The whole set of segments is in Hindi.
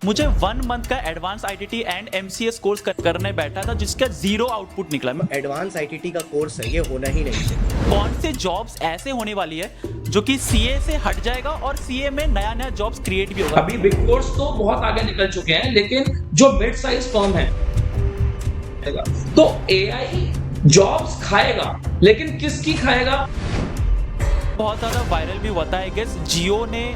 मुझे 1 मंथ का advance ITT and MCS course करने बैठा था जिसका 0 आउटपुट निकला। एडवांस आईटीटी का कोर्स है, ये होना ही नहीं चाहिए। कौन से जॉब्स ऐसे होने वाली है जो कि सीए से हट जाएगा और सीए में नया नया जॉब्स क्रिएट भी होगा। अभी बिग फोर्स तो बहुत आगे निकल चुके हैं, लेकिन जो मिड साइज फर्म है तो एआई जॉब्स खाएगा, लेकिन किसकी खाएगा? बहुत ज़्यादा वायरल भी हुआ था। आई गेस जियो ने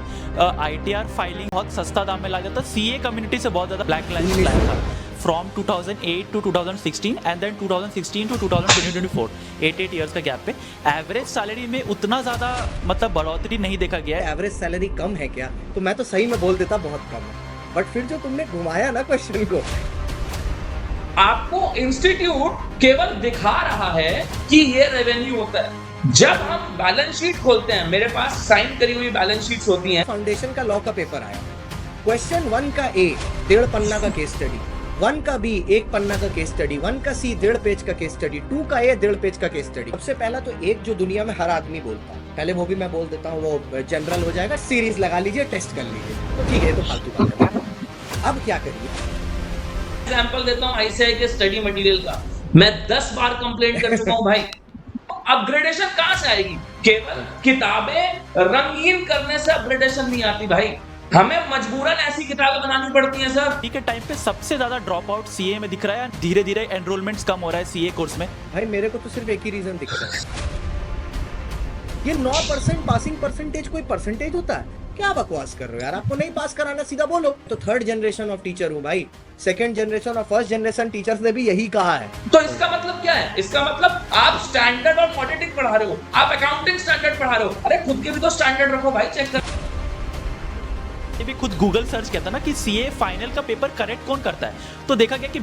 आईटीआर फाइलिंग बहुत सस्ता दाम में ला दिया था। सीए कम्युनिटी से बहुत ज़्यादा ब्लैक लाइन्स लाया था from 2008 to 2016 and then 2016 to 2024 8 years का गैप पे एवरेज सैलरी में उतना ज़्यादा मतलब बढ़ोतरी नहीं देखा गया है। एवरेज सैलरी कम है क्या? तो मैं तो सही में बोल देता बहुत कम है, बट फिर जो तुमने घुमाया ना क्वेश्चन को, आपको इंस्टीट्यूट केवल दिखा रहा है कि ये रेवेन्यू होता है। जब हम बैलेंस शीट खोलते हैं, मेरे पास साइन करी हुई बैलेंस शीट्स होती हैं। फाउंडेशन का लॉ का पेपर आया, क्वेश्चन 1 का ए 1.5 पन्ना का केस स्टडी, 1 का बी 1 पन्ना का केस स्टडी, 1 का सी 1.5 पेज का केस स्टडी, 2 का ए 1.5 पेज का केस स्टडी। सबसे पहला तो एक जो दुनिया में हर आदमी बोलता है, पहले वो भी मैं बोल देता हूँ, वो जनरल हो जाएगा, सीरीज लगा लीजिए, टेस्ट कर लीजिए, तो ठीक है, तो फालतू बात है। अब क्या करिए? एग्जांपल देता हूं आईसीआई के स्टडी मटेरियल का, मैं 10 बार कंप्लेंट कर चुका हूं भाई। अपग्रेडेशन कहां से आएगी? केवल किताबें रंगीन करने से अपग्रेडेशन नहीं आती भाई, हमें मजबूरन ऐसी किताबें बनानी पड़ती हैं सर। अभी के टाइम पे सबसे ज्यादा ड्रॉप आउट सीए में दिख रहा है। धीरे धीरे एनरोलमेंट्स कम हो रहा है सीए कोर्स में। भाई मेरे को तो सिर्फ एक ही रीजन दिखता है, ये 9% पासिंग परसेंटेज कोई परसेंटेज होता है? क्या बकवास कर रहे हो यार, आपको नहीं पास कराना सीधा बोलो। तो 3rd जनरेशन ऑफ टीचर हूँ भाई, 2nd जनरेशन और 1st जनरेशन टीचर्स ने भी यही कहा है। तो इसका मतलब क्या है? इसका मतलब आप स्टैंडर्ड और ऑडिटिंग पढ़ा रहे हो, आप अकाउंटिंग स्टैंडर्ड पढ़ा रहे हो। अरे खुद के भी तो स्टैंडर्ड रखो भाई, चेक कर। ये भी खुद गूगल सर्च किया था ना कि सीए फाइनल का पेपर करेक्ट कौन करता है, तो देखा गया कि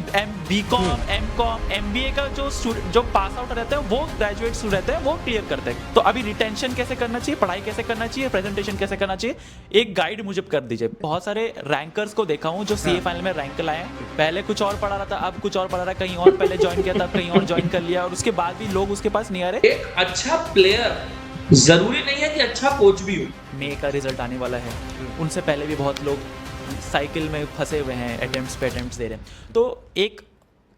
बीकॉम, एमकॉम, एमबीए का जो पास आउट रहते हैं वो ग्रेजुएट्स रहते हैं वो क्लियर करते हैं। तो अभी रिटेंशन कैसे करना चाहिए, पढ़ाई कैसे करना चाहिए, प्रेजेंटेशन कैसे करना चाहिए, एक गाइड मुझे कर दीजिए। बहुत सारे रैंकर्स को देखा हूँ जो सीए फाइनल में रैंक लाए हैं। पहले कुछ और पढ़ा रहा था, अब कुछ और पढ़ा रहा, कहीं और पहले ज्वाइन किया था, कहीं और ज्वाइन कर लिया, और उसके बाद भी लोग उसके पास नहीं आ रहे। एक अच्छा प्लेयर जरूरी नहीं है कि अच्छा कोच भी हो। मई का रिजल्ट आने वाला है, उनसे पहले भी बहुत लोग साइकिल में फंसे हुए हैं, अटेम्प्ट्स पे अटेम्प्ट्स दे रहे हैं। तो एक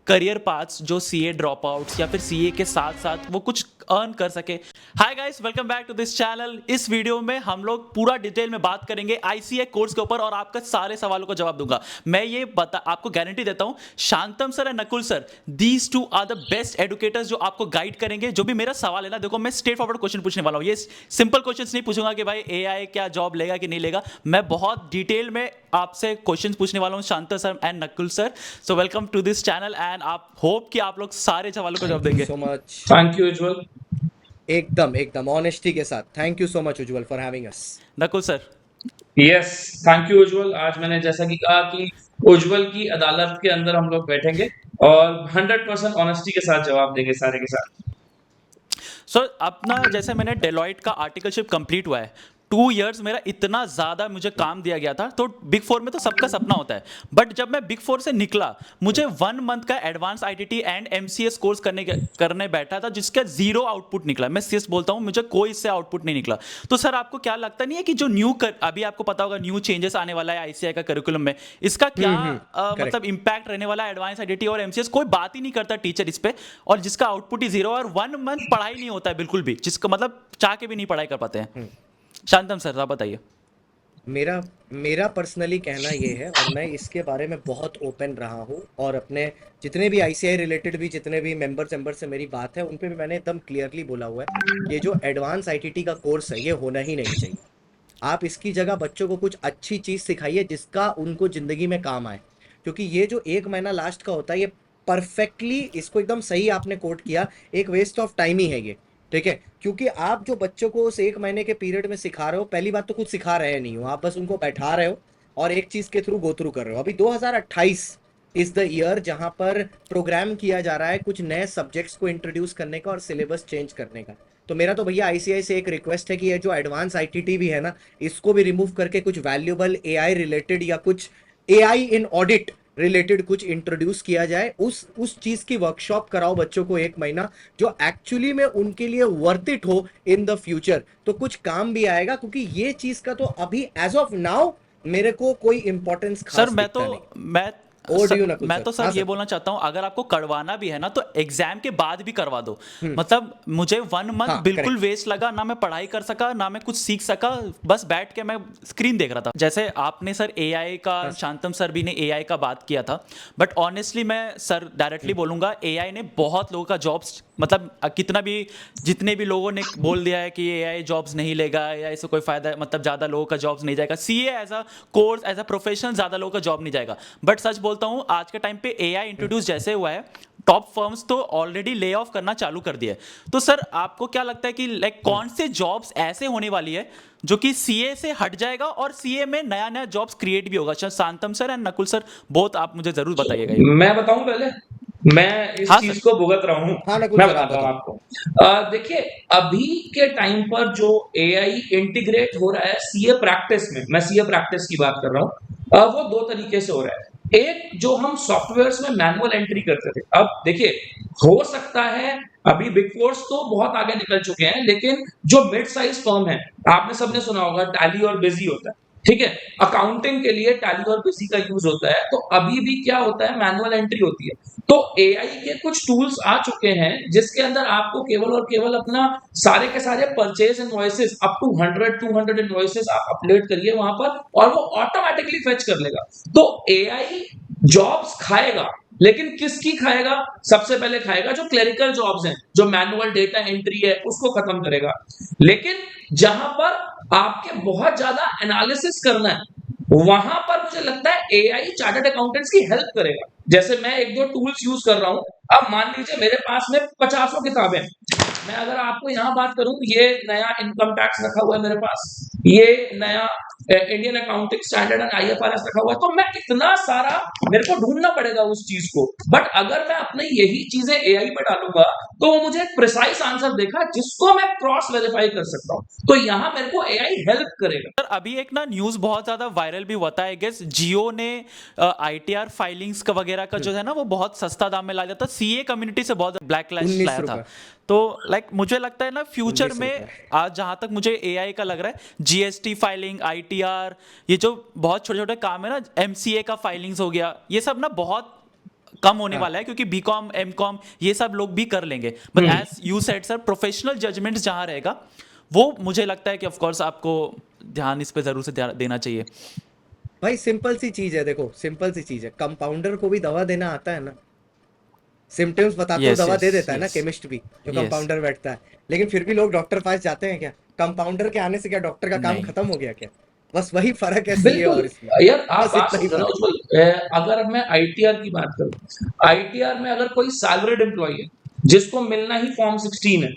करियर पाथ्स जो सीए ड्रॉप आउट्स या फिर सीए के साथ साथ वो कुछ अर्न कर सके। Hi guys, welcome back to this channel. इस वीडियो में हम लोग पूरा डिटेल में बात करेंगे आईसीए कोर्स के ऊपर और आपके सारे सवालों का जवाब दूंगा। मैं ये आपको गारंटी देता हूं, Shantam sir and Nakul sir, these two are the best educators जो आपको गाइड करेंगे। जो भी मेरा सवाल है ना, देखो मैं स्ट्रेट फॉरवर्ड क्वेश्चन पूछने वाला हूं। ये सिंपल क्वेश्चन नहीं पूछूंगा कि भाई एआई क्या जॉब लेगा कि नहीं लेगा। मैं बहुत डिटेल में आपसे क्वेश्चंस पूछने वाला हूं, Shanta sir and Nakul sir. So welcome to this channel and आप होप कि आप लोग सारे सवालों का जवाब देंगे। So much, thank you Ujjwal. एकदम ऑनेस्टी के साथ thank you so much Ujjwal for having us. Nakul sir. Yes, thank you Ujjwal. आज मैंने जैसा कि कहा कि उज्जवल की अदालत के अंदर हम लोग बैठेंगे और 100% ऑनेस्टी के साथ जवाब देंगे सारे के साथ। सर अपना जैसे मैंने डेलॉइट का आर्टिकलशिप कंप्लीट हुआ है, 2 इयर्स मेरा इतना ज़्यादा मुझे काम दिया गया था। तो बिग 4 में तो सबका सपना होता है, बट जब मैं बिग 4 से निकला मुझे 1 मंथ का advance ITT and MCS course करने बैठा था जिसका 0 आउटपुट निकला। मैं सीरियस बोलता हूँ, मुझे कोई इससे आउटपुट नहीं निकला। तो सर आपको क्या लगता नहीं है कि जो अभी आपको पता होगा न्यू चेंजेस आने वाला है आईसीआई का करिकुलम में, इसका क्या मतलब इंपैक्ट रहने वाला है एडवांस आईटीटी और एमसीएस? कोई बात ही नहीं करता टीचर इस पे, और जिसका आउटपुट ही 0 और 1 मंथ पढ़ाई नहीं होता है बिल्कुल भी, जिसका मतलब चाह के भी नहीं पढ़ाई कर पाते हैं। शांतम सर आप बताइए। मेरा पर्सनली कहना ये है, और मैं इसके बारे में बहुत ओपन रहा हूँ, और अपने जितने भी आईसीआई रिलेटेड भी जितने भी मेंबर से मेरी बात है उन पे भी मैंने एकदम क्लियरली बोला हुआ है, ये जो एडवांस आईटीटी का कोर्स है ये होना ही नहीं चाहिए। आप इसकी जगह बच्चों को कुछ अच्छी चीज़ सिखाइए जिसका उनको ज़िंदगी में काम आए, क्योंकि ये जो 1 महीना लास्ट का होता है ये परफेक्टली, इसको एकदम सही आपने कोट किया, एक वेस्ट ऑफ टाइम ही है ये, ठीक है? क्योंकि आप जो बच्चों को उस 1 महीने के पीरियड में सिखा रहे हो, पहली बात तो कुछ सिखा रहे नहीं हो, आप बस उनको बैठा रहे हो और एक चीज़ के थ्रू गो थ्रू कर रहे हो। अभी 2028 इज़ द ईयर जहाँ पर प्रोग्राम किया जा रहा है कुछ नए सब्जेक्ट्स को इंट्रोड्यूस करने का और सिलेबस चेंज करने का। तो मेरा तो भैया आईसीआई से एक रिक्वेस्ट है कि ये जो एडवांस आईटीटी भी है ना, इसको भी रिमूव करके कुछ वैल्यूएबल एआई रिलेटेड या कुछ एआई इन ऑडिट रिलेटेड कुछ इंट्रोड्यूस किया जाए, उस चीज की वर्कशॉप कराओ बच्चों को 1 महीना, जो एक्चुअली में उनके लिए वर्थ इट हो इन द फ्यूचर, तो कुछ काम भी आएगा। क्योंकि ये चीज का तो अभी एज ऑफ नाउ मेरे को कोई इम्पोर्टेंस सर खास मैं दिखता तो नहीं। मैं ओवर सर, डू नकुल मैं सर। तो हाँ सर ये सर। बोलना चाहता हूँ, अगर आपको करवाना भी है ना तो एग्जाम के बाद भी करवा दो। हम्म। मतलब मुझे 1 मंथ हाँ बिल्कुल करेक्ट। वेस्ट लगा, ना मैं पढ़ाई कर सका ना मैं कुछ सीख सका, बस बैठ के मैं स्क्रीन देख रहा था। जैसे आपने सर एआई का, हाँ सर। शांतम सर भी ने एआई का बात किया था, बट ऑनेस्टली मैं सर डायरेक्टली बोलूंगा एआई ने बहुत लोगों का जॉब्स, मतलब कितना भी, जितने भी लोगों ने बोल दिया है कि एआई जॉब्स नहीं लेगा, एआई से कोई फायदा, मतलब ज्यादा लोगों का जॉब्स नहीं जाएगा, CA as a course as a profession ज्यादा लोगों का जॉब नहीं जाएगा। बट सच बोलता हूँ आज के टाइम पे एआई इंट्रोड्यूस जैसे हुआ है, टॉप फर्म्स तो ऑलरेडी ले ऑफ करना चालू कर दिया है। तो सर आपको क्या लगता है कि लाइक कौन से जॉब्स ऐसे होने वाली है जो कि सीए से हट जाएगा और सीए में नया नया जॉब्स क्रिएट भी होगा? Shantam sir and Nakul sir, both आप मुझे जरूर बताइएगा ये। मैं बताऊं पहले, मैं इस हाँ चीज सर। को भुगत रहा हूं। हाँ नकुल मैं सर आप बताता हूं बताओ। आपको। देखिए, अभी के टाइम पर जो एआई इंटीग्रेट हो रहा है सीए प्रैक्टिस में, मैं सीए प्रैक्टिस की बात कर रहा हूं, वो दो तरीके से हो रहा है। एक, जो हम सॉफ्टवेयर्स में मैनुअल एंट्री करते थे, अब देखिए, हो सकता है अभी बिग फोर्स तो बहुत आगे निकल चुके हैं, लेकिन जो मिड साइज फर्म है, आपने सबने सुना होगा टैली और बिजी होता है, ठीक है, अकाउंटिंग के लिए टैली और बिजी का यूज होता है। तो अभी भी क्या होता है, मैनुअल एंट्री होती है। तो एआई के कुछ टूल्स आ चुके हैं जिसके अंदर आपको केवल और केवल अपना सारे के सारे purchase invoices up to 100-200 invoices आप अपलोड करिए वहां पर, और वो ऑटोमेटिकली फेच कर लेगा। तो एआई जॉब्स खाएगा, लेकिन किसकी खाएगा? सबसे पहले खाएगा जो क्लेरिकल जॉब्स हैं, जो मैनुअल डेटा एंट्री है, उसको खत्म करेगा। लेकिन जहां पर आपके बहुत ज्यादा एनालिसिस करना है, वहां पर मुझे लगता है एआई चार्टर्ड अकाउंटेंट्स की हेल्प करेगा। जैसे मैं एक दो टूल्स यूज कर रहा हूं, अब मान लीजिए मेरे पास में 50 किताबें, मैं अगर आपको यहां बात करूं, ये नया इनकम टैक्स रखा हुआ है मेरे पास, ये नया Indian accounting standard and IFRS रखा हुआ है, तो मैं इतना सारा मेरे को ढूंढना पड़ेगा उस चीज को। बट अगर मैं अपने यही चीजें एआई पे डालूंगा, तो वो मुझे एक प्रिसाइज आंसर देगा जिसको मैं क्रॉस वेरीफाई कर सकता हूं। तो यहां मेरे को एआई हेल्प करेगा। सर अभी एक ना न्यूज बहुत ज्यादा वायरल भी हुआ था, आई गेस जियो ने आईटीआर फाइलिंग्स का वगैरह का जो है ना वो बहुत सस्ता दाम में ला दिया था, सीए कम्युनिटी से बहुत ब्लैकलैश 19 लाया था। रुपए। तो लाइक मुझे लगता है ना फ्यूचर 19 में, रुपए। आज जहां तक मुझे एआई का लग रहा है, जीएसटी फाइलिंग, आईटीआर, ये जो बहुत छोटे छोटे काम है ना, एमसीए का फाइलिंग्स हो गया, ये सब ना बहुत कम होने हाँ वाला है, क्योंकि बीकॉम एमकॉम ये सब लोग भी कर लेंगे। But as you said sir, professional judgement जहां रहेगा, वो मुझे लगता है कि ऑफ कोर्स आपको ध्यान इस पे जरूर से देना चाहिए। भाई सिंपल सी चीज है, देखो सिंपल सी चीज है, कंपाउंडर को भी दवा देना आता है ना, सिम्टम्स बताते हो यस दवा यस दे देता है ना यस केमिस्ट भी, जो यस। कंपाउंडर बैठता है। लेकिन फिर भी लोग डॉक्टर पास जाते हैं क्या? कंपाउंडर के आने से क्या डॉक्टर का काम नहीं खत्म हो गया क्या? बस वही फर्क है सीए बिल्कुल और इसमें। यार, आप बस बात इतना ही समझो ना फर्क है। उज्जवल, अगर मैं आईटीआर की बात करूं, आईटीआर में अगर कोई सैलरीड एम्प्लॉय है जिसको मिलना ही फॉर्म 16 है,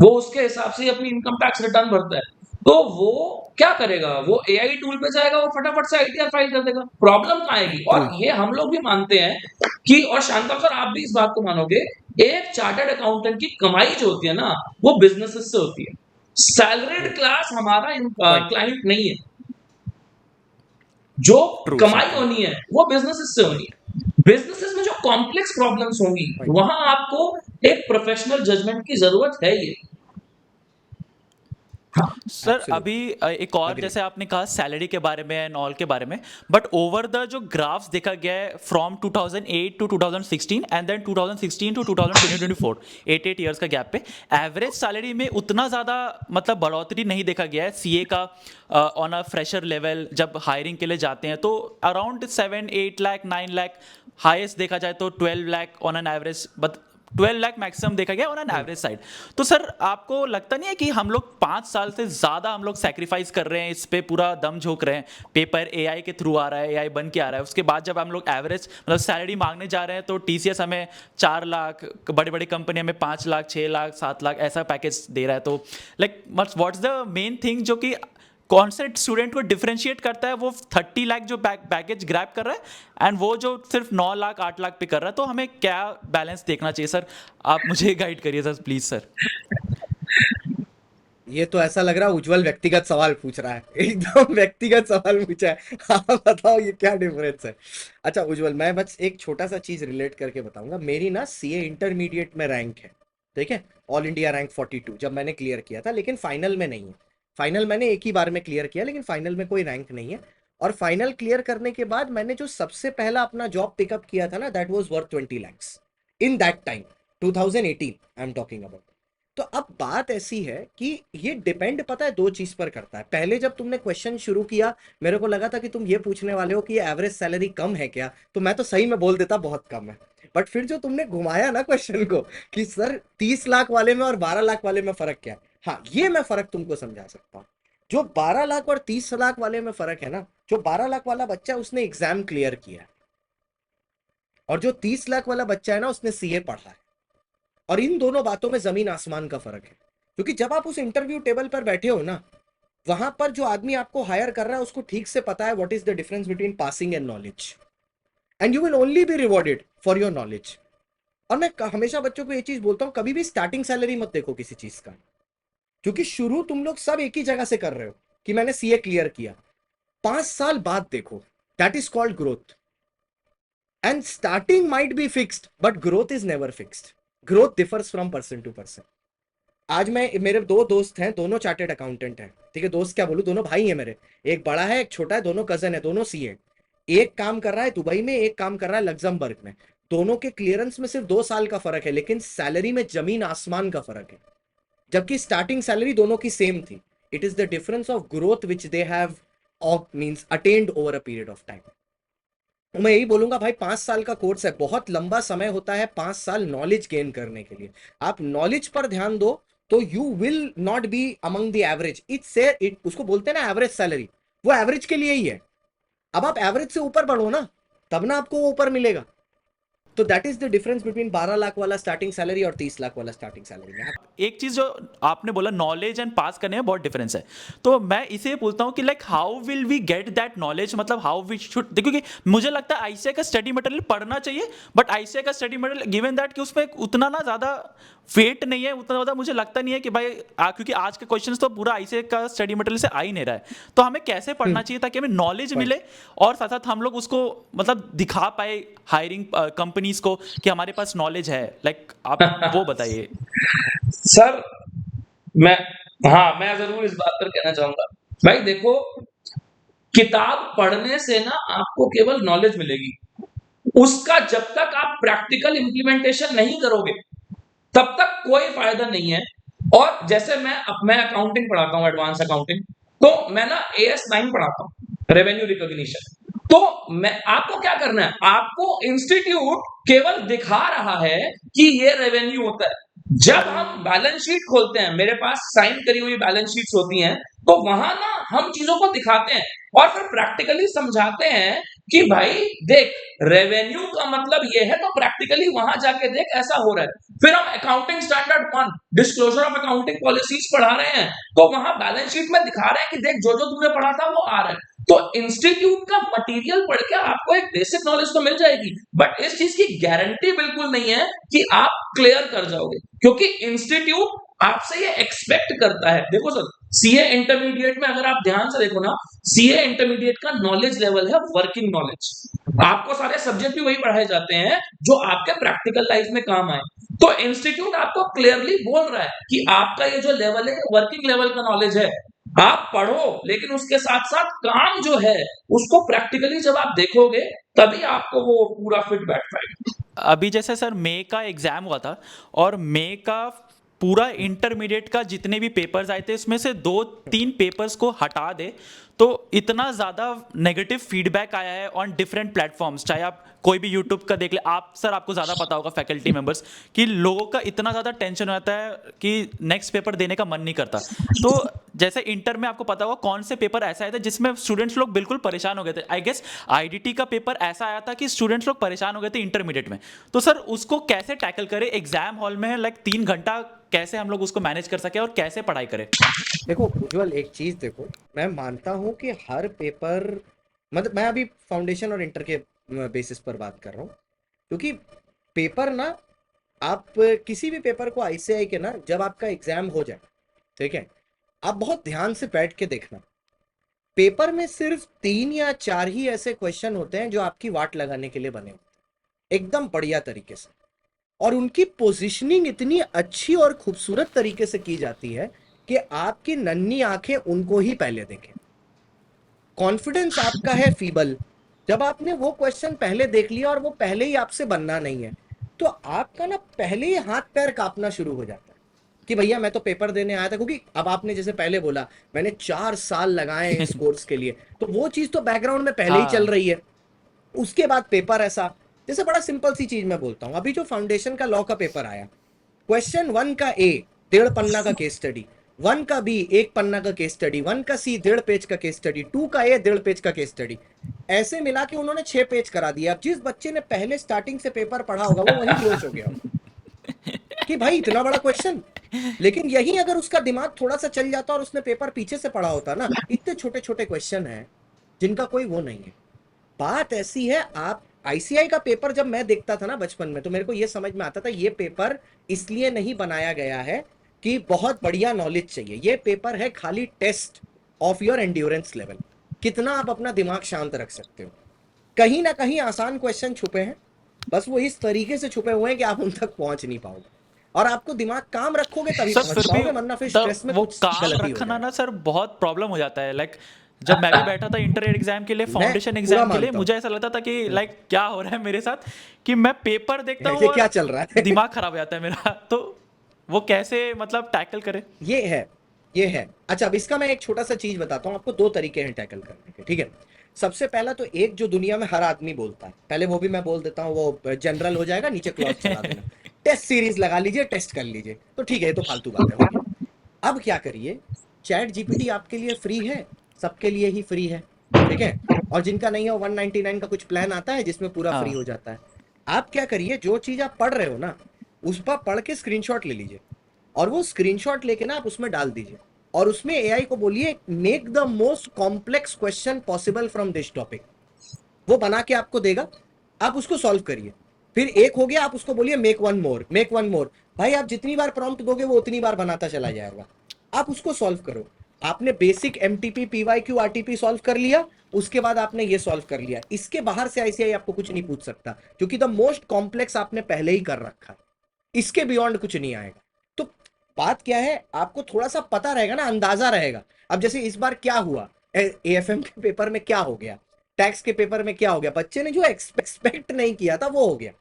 वो उसके हिसाब से अपनी इनकम टैक्स रिटर्न भरता है, तो वो क्या करेगा? वो एआई टूल पे जाएगा, वो फटाफट से आईटीआर फाइल कर देगा। प्रॉब्लम कहाँ आएगी? ट्रू। और ये हम लोग भी मानते हैं कि, और शांतम सर आप भी इस बात को मानोगे, एक चार्टर्ड अकाउंटेंट की कमाई जो होती है ना, वो बिजनेसेस से होती है। ट्रू। सैलरीड क्लास हमारा पॉइंट। क्लाइंट नहीं है। जो ट्रू सर, कमाई ट्रू। होनी है वो बिजनेसेस से होनी है। बिजनेसेस में जो कॉम्प्लेक्स प्रॉब्लम्स होंगी, पॉइंट। वहां आपको एक प्रोफेशनल जजमेंट की जरूरत है ही। हाँ, सर एब्सोल्युटली अभी एक और, अग्री। जैसे आपने कहा सैलरी के बारे में एंड ऑल के बारे में, बट ओवर द जो ग्राफ्स देखा गया है from 2008 to 2016 and then 2016 to 2024, 8 years का गैप पे एवरेज सैलरी में उतना ज़्यादा मतलब बढ़ोतरी नहीं देखा गया है सीए का। ऑन अ फ्रेशर लेवल जब हायरिंग के लिए जाते हैं तो अराउंड 7-8 लाख 9 लाख, हाईएस्ट देखा जाए तो 12 lakh on an average, but 12 lakh maximum देखा गया ऑन एन एवरेज साइड। तो सर आपको लगता नहीं है कि हम लोग 5 साल से ज़्यादा हम लोग सेक्रीफाइस कर रहे हैं, इस पे पूरा दम झोंक रहे हैं, पेपर एआई के थ्रू आ रहा है, एआई बन के आ रहा है, उसके बाद जब हम लोग एवरेज मतलब सैलरी मांगने जा रहे हैं तो टीसीएस हमें 4 लाख, बड़ी बड़ी कंपनी हमें 5 लाख 6 लाख 7 लाख ऐसा पैकेज दे रहा है। तो like what's the main thing जो कि कौन से स्टूडेंट को डिफरेंशिएट करता है, वो 30 लाख जो पैकेज ग्रैब कर रहा है एंड वो जो सिर्फ 9 लाख 8 लाख पे कर रहा है? तो हमें क्या बैलेंस देखना चाहिए सर? आप मुझे गाइड करिए सर, प्लीज सर। ये तो ऐसा लग रहा है उज्जवल व्यक्तिगत सवाल पूछ रहा है, एकदम व्यक्तिगत सवाल पूछा है। आप बताओ ये क्या डिफरेंस है? अच्छा उज्जवल, मैं बस एक छोटा सा चीज रिलेट करके बताऊंगा। मेरी ना सीए इंटरमीडिएट में रैंक है, ठीक है, ऑल इंडिया रैंक 42 जब मैंने क्लियर किया था, लेकिन फाइनल में नहीं है। फाइनल मैंने एक ही बार में क्लियर किया, लेकिन फाइनल में कोई रैंक नहीं है। और फाइनल क्लियर करने के बाद मैंने जो सबसे पहला अपना जॉब पिकअप किया था ना, that was worth 20 lakhs in that time, 2018 I am talking about. तो अब बात ऐसी है कि ये डिपेंड पता है दो चीज पर करता है। पहले जब तुमने क्वेश्चन शुरू किया मेरे को लगा था कि तुम ये पूछने वाले हो कि ये एवरेज सैलरी कम है क्या, तो मैं तो सही में बोल देता बहुत कम है। बट फिर जो तुमने घुमाया ना क्वेश्चन को कि सर 30 लाख वाले में और 12 लाख वाले में फर्क क्या है, हाँ ये मैं फर्क तुमको समझा सकता हूँ। जो 12 लाख और 30 लाख वाले में फर्क है ना, जो 12 लाख वाला बच्चा है उसने एग्जाम क्लियर किया है, और जो 30 लाख वाला बच्चा है ना उसने सीए पढ़ा है। और इन दोनों बातों में जमीन आसमान का फर्क है। क्योंकि जब आप उस इंटरव्यू टेबल पर बैठे हो ना, वहां पर जो आदमी आपको हायर कर रहा है उसको ठीक से पता है what is the difference between passing and knowledge, and you will only be rewarded for your knowledge. और मैं हमेशा बच्चों को ये चीज बोलता हूं, कभी भी स्टार्टिंग सैलरी मत देखो किसी चीज का, क्योंकि शुरू तुम लोग सब एक ही जगह से कर रहे हो कि मैंने सीए क्लियर किया। 5 साल बाद देखो, that is called growth. And starting might be fixed but growth is never fixed. Growth differs from person to person. आज मेरे दो दोस्त हैं, दोनों चार्टेड अकाउंटेंट हैं, ठीक है, दोस्त क्या बोलूं, दोनों भाई हैं मेरे, एक बड़ा है एक छोटा है, दोनों कजन है, दोनों सीए। एक काम कर रहा है दुबई में, एक काम कर रहा है लग्जमबर्ग में। दोनों के क्लियरेंस में सिर्फ 2 साल का फर्क है, लेकिन सैलरी में जमीन आसमान का फर्क है। जबकि स्टार्टिंग सैलरी दोनों की सेम थी। It is the difference of growth which they have means attend over a period of time. मैं यही बोलूंगा भाई, 5 साल का कोर्स है, बहुत लंबा समय होता है 5 साल नॉलेज गेन करने के लिए। आप नॉलेज पर ध्यान दो तो you will not be among the average. It उसको बोलते हैं ना एवरेज सैलरी, वो एवरेज के लिए ही है। अब आप एवरेज से ऊपर बढ़ो ना, तब ना आपको वो ऊपर मिलेगा। तो that is the difference between 12 lakh वाला स्टार्टिंग सैलरी और 30 लाख वाला स्टार्टिंग सैलरी में। एक चीज जो आपने बोला नॉलेज एंड पास करने में बहुत डिफरेंस है, तो मैं इसे बोलता हूँ कि like how will we get that knowledge, मतलब हाउ वी शुड देखो कि मुझे लगता है आईसीआई का स्टडी मटेरियल पढ़ना चाहिए, बट आईसीआई का स्टडी मटेरियल गिवन दैट कि उसमें उतना ना ज्यादा वेट नहीं है, उतना ज्यादा मुझे लगता नहीं है कि भाई क्योंकि आज के क्वेश्चंस तो पूरा आईसीआई का स्टडी मटेरियल से आ ही नहीं रहा है, तो हमें कैसे पढ़ना चाहिए ताकि हमें नॉलेज मिले और साथ साथ हम लोग उसको मतलब दिखा पाए हायरिंग कंपनीज को कि हमारे पास नॉलेज है। लाइक आप वो बताइए। सर मैं जरूर इस बात पर कहना चाहूंगा। भाई देखो, किताब पढ़ने से ना आपको केवल नॉलेज मिलेगी, उसका जब तक आप प्रैक्टिकल इंप्लीमेंटेशन नहीं करोगे तब तक कोई फायदा नहीं है। और जैसे मैं अकाउंटिंग पढ़ाता हूँ, एडवांस अकाउंटिंग, तो मैं ना AS9 पढ़ाता हूँ, रेवेन्यू रिकॉग्निशन। तो आपको क्या करना है, आपको इंस्टीट्यूट केवल दिखा रहा है कि ये रेवेन्यू होता है। जब हम बैलेंस शीट खोलते हैं, मेरे पास साइन करी हुई बैलेंस शीट्स होती हैं, तो वहां ना हम चीजों को दिखाते हैं और फिर प्रैक्टिकली समझाते हैं कि भाई देख, रेवेन्यू का मतलब ये है, तो प्रैक्टिकली वहां जाके देख ऐसा हो रहा है। फिर हम accounting standard 1 disclosure of accounting policies पढ़ा रहे हैं, तो वहां बैलेंस शीट में दिखा रहे हैं कि देख जो जो तूने पढ़ा था वो आ रहा है। तो इंस्टीट्यूट का मटेरियल पढ़ के आपको एक बेसिक नॉलेज तो मिल जाएगी, बट इस चीज की गारंटी बिल्कुल नहीं है कि आप क्लियर कर जाओगे, क्योंकि इंस्टीट्यूट आपसे ये एक्सपेक्ट करता है। देखो सर, सीए इंटरमीडिएट में अगर आप ध्यान से देखो ना, सीए इंटरमीडिएट का नॉलेज लेवल है वर्किंग नॉलेज। आपको सारे सब्जेक्ट भी वही पढ़ाए जाते हैं जो आपके प्रैक्टिकल लाइफ में काम आए। तो इंस्टीट्यूट आपको क्लियरली बोल रहा है कि आपका ये जो लेवल है वर्किंग लेवल का नॉलेज है, आप पढ़ो, लेकिन उसके साथ साथ काम जो है उसको प्रैक्टिकली जब आप देखोगे तभी आपको वो पूरा फिट बैठ पाएगा। अभी जैसे सर मई का एग्जाम हुआ था और मई का पूरा इंटरमीडिएट का जितने भी पेपर्स आए थे उसमें से 2-3 पेपर्स को हटा दे तो इतना ज़्यादा नेगेटिव फीडबैक आया है ऑन डिफरेंट प्लेटफॉर्म्स, चाहे आप कोई भी यूट्यूब का देख ले, आप सर आपको ज़्यादा पता होगा फैकल्टी मेंबर्स, कि लोगों का इतना ज़्यादा टेंशन रहता है कि नेक्स्ट पेपर देने का मन नहीं करता। तो जैसे इंटर में आपको पता होगा कौन से पेपर ऐसा आए थे जिसमें स्टूडेंट्स लोग बिल्कुल परेशान हो गए थे। आई गेस आईडीटी का पेपर ऐसा आया था कि स्टूडेंट्स लोग परेशान हो गए थे इंटरमीडिएट में। तो सर उसको कैसे टैकल करें, एग्जाम हॉल में लाइक 3 घंटा कैसे हम लोग उसको मैनेज कर सके और कैसे पढ़ाई करें? देखो उज्जवल, एक चीज देखो, मैं मानता हूं कि हर पेपर, मतलब मैं अभी फाउंडेशन और इंटर के बेसिस पर बात कर रहा हूँ, क्योंकि पेपर ना, आप किसी भी पेपर को आईसीआई के ना, जब आपका एग्जाम हो जाए, ठीक है, आप बहुत ध्यान से बैठ के देखना। पेपर में सिर्फ 3 या 4 ही ऐसे क्वेश्चन होते हैं जो आपकी वाट लगाने के लिए बने होते हैं, एकदम बढ़िया तरीके से, और उनकी पोजीशनिंग इतनी अच्छी और खूबसूरत तरीके से की जाती है कि आपकी नन्ही आंखें उनको ही पहले देखें। कॉन्फिडेंस आपका है फीबल, जब आपने वो क्वेश्चन पहले देख लिया और वो पहले ही आपसे बनना नहीं है, तो आपका ना पहले ही हाथ पैर कांपना शुरू हो जाता है कि भैया मैं तो पेपर देने आया था, क्योंकि अब आपने जैसे पहले बोला मैंने 4 साल लगाए हैं इस कोर्स के लिए, तो वो चीज तो बैकग्राउंड में पहले ही चल हाँ रही है। उसके बाद पेपर ऐसा, जैसे बड़ा सिंपल सी चीज मैं बोलता हूँ, अभी जो फाउंडेशन का लॉ का पेपर आया, क्वेश्चन 1 का ए 1.5 पन्ना का केस स्टडी, 1 का बी 1 पन्ना का केस स्टडी, 1 का सी 1.5 पेज का केस स्टडी, 2 का ए 1.5 पेज का केस स्टडी, ऐसे मिला के उन्होंने 6 पेज करा दिया। अब जिस बच्चे ने पहले स्टार्टिंग से पेपर पढ़ा होगा वो वही बेहोश हो गया होगा कि भाई इतना बड़ा क्वेश्चन। लेकिन यही अगर उसका दिमाग थोड़ा सा चल जाता और उसने पेपर पीछे से पढ़ा होता ना, इतने छोटे छोटे क्वेश्चन हैं जिनका कोई वो नहीं है। बात ऐसी है, आप आईसीआई का पेपर जब मैं देखता था ना बचपन में, तो मेरे को ये समझ में आता था ये पेपर इसलिए नहीं बनाया गया है कि बहुत बढ़िया नॉलेज चाहिए, ये पेपर है खाली test of your endurance level, कितना आप अपना दिमाग शांत रख सकते हो। कहीं ना कहीं आसान क्वेश्चन छुपे हैं, बस वो इस तरीके से छुपे हुए हैं कि आप उन तक पहुंच नहीं पाओगे, और आपको दिमाग काम रखोगे तभी सर समझ फिर भी पाओगे, वरना फिर स्ट्रेस में वो कुछ काम गलती हो रखना जाएगी। ना सर बहुत प्रॉब्लम हो जाता है। लाइक जब मैं भी बैठा था इंटर एग्जाम के लिए, मैं फाउंडेशन पूरा एग्जाम के लिए, मानता हूँ। मुझे ऐसा लगता था कि लाइक क्या हो रहा है मेरे साथ, कि मैं पेपर देखता हूँ ये और क्या चल रहा है दिमाग खराब हो जाता है मेरा। तो वो कैसे मतलब टैकल करे? ये है। अच्छा, अब इसका मैं एक छोटा सा चीज बताता हूँ आपको, 2 तरीके हैं टैकल करने के, ठीक है। सबसे पहला तो एक जो दुनिया में हर आदमी बोलता है, पहले वो भी मैं बोल देता हूँ, वो जनरल हो जाएगा, नीचे क्लॉज चला देना, टेस्ट सीरीज लगा लीजिए, टेस्ट कर लीजिए, तो ठीक है, ये तो फालतू बात है, हो गया। अब क्या करिए, चैट जीपीटी आपके लिए फ्री है, सबके लिए ही फ्री है, ठीक है। और जिनका नहीं है 199 का कुछ प्लान आता है जिसमें पूरा फ्री हाँ हो जाता है। आप क्या करिए, जो चीज आप पढ़ रहे हो ना, उस पर पढ़ के स्क्रीनशॉट ले लीजिए, और वो स्क्रीनशॉट लेके ना आप उसमें डाल दीजिए, और उसमें एआई को बोलिए make the most complex question possible from this topic, वो बना के आपको देगा, आप उसको सॉल्व करिए। फिर एक हो गया, आप उसको बोलिए make one more, make one more, भाई आप जितनी बार प्रॉम्प्ट दोगे वो उतनी बार बनाता चला जाएगा, आप उसको सॉल्व करो। आपने basic MTP PYQ RTP solve कर लिया, उसके बाद आपने ये सॉल्व कर लिया, इसके बाहर से आईसीआई आपको कुछ नहीं पूछ सकता, क्योंकि द मोस्ट कॉम्प्लेक्स आपने पहले ही कर रखा है, इसके बियॉन्ड कुछ नहीं आएगा। तो बात क्या है, आपको थोड़ा सा पता रहेगा ना, अंदाजा रहेगा। अब जैसे इस बार क्या हुआ, एएफएम के पेपर में क्या हो गया, टैक्स के पेपर में क्या हो गया, बच्चे ने जो एक्सपेक्ट नहीं किया था वो हो गया,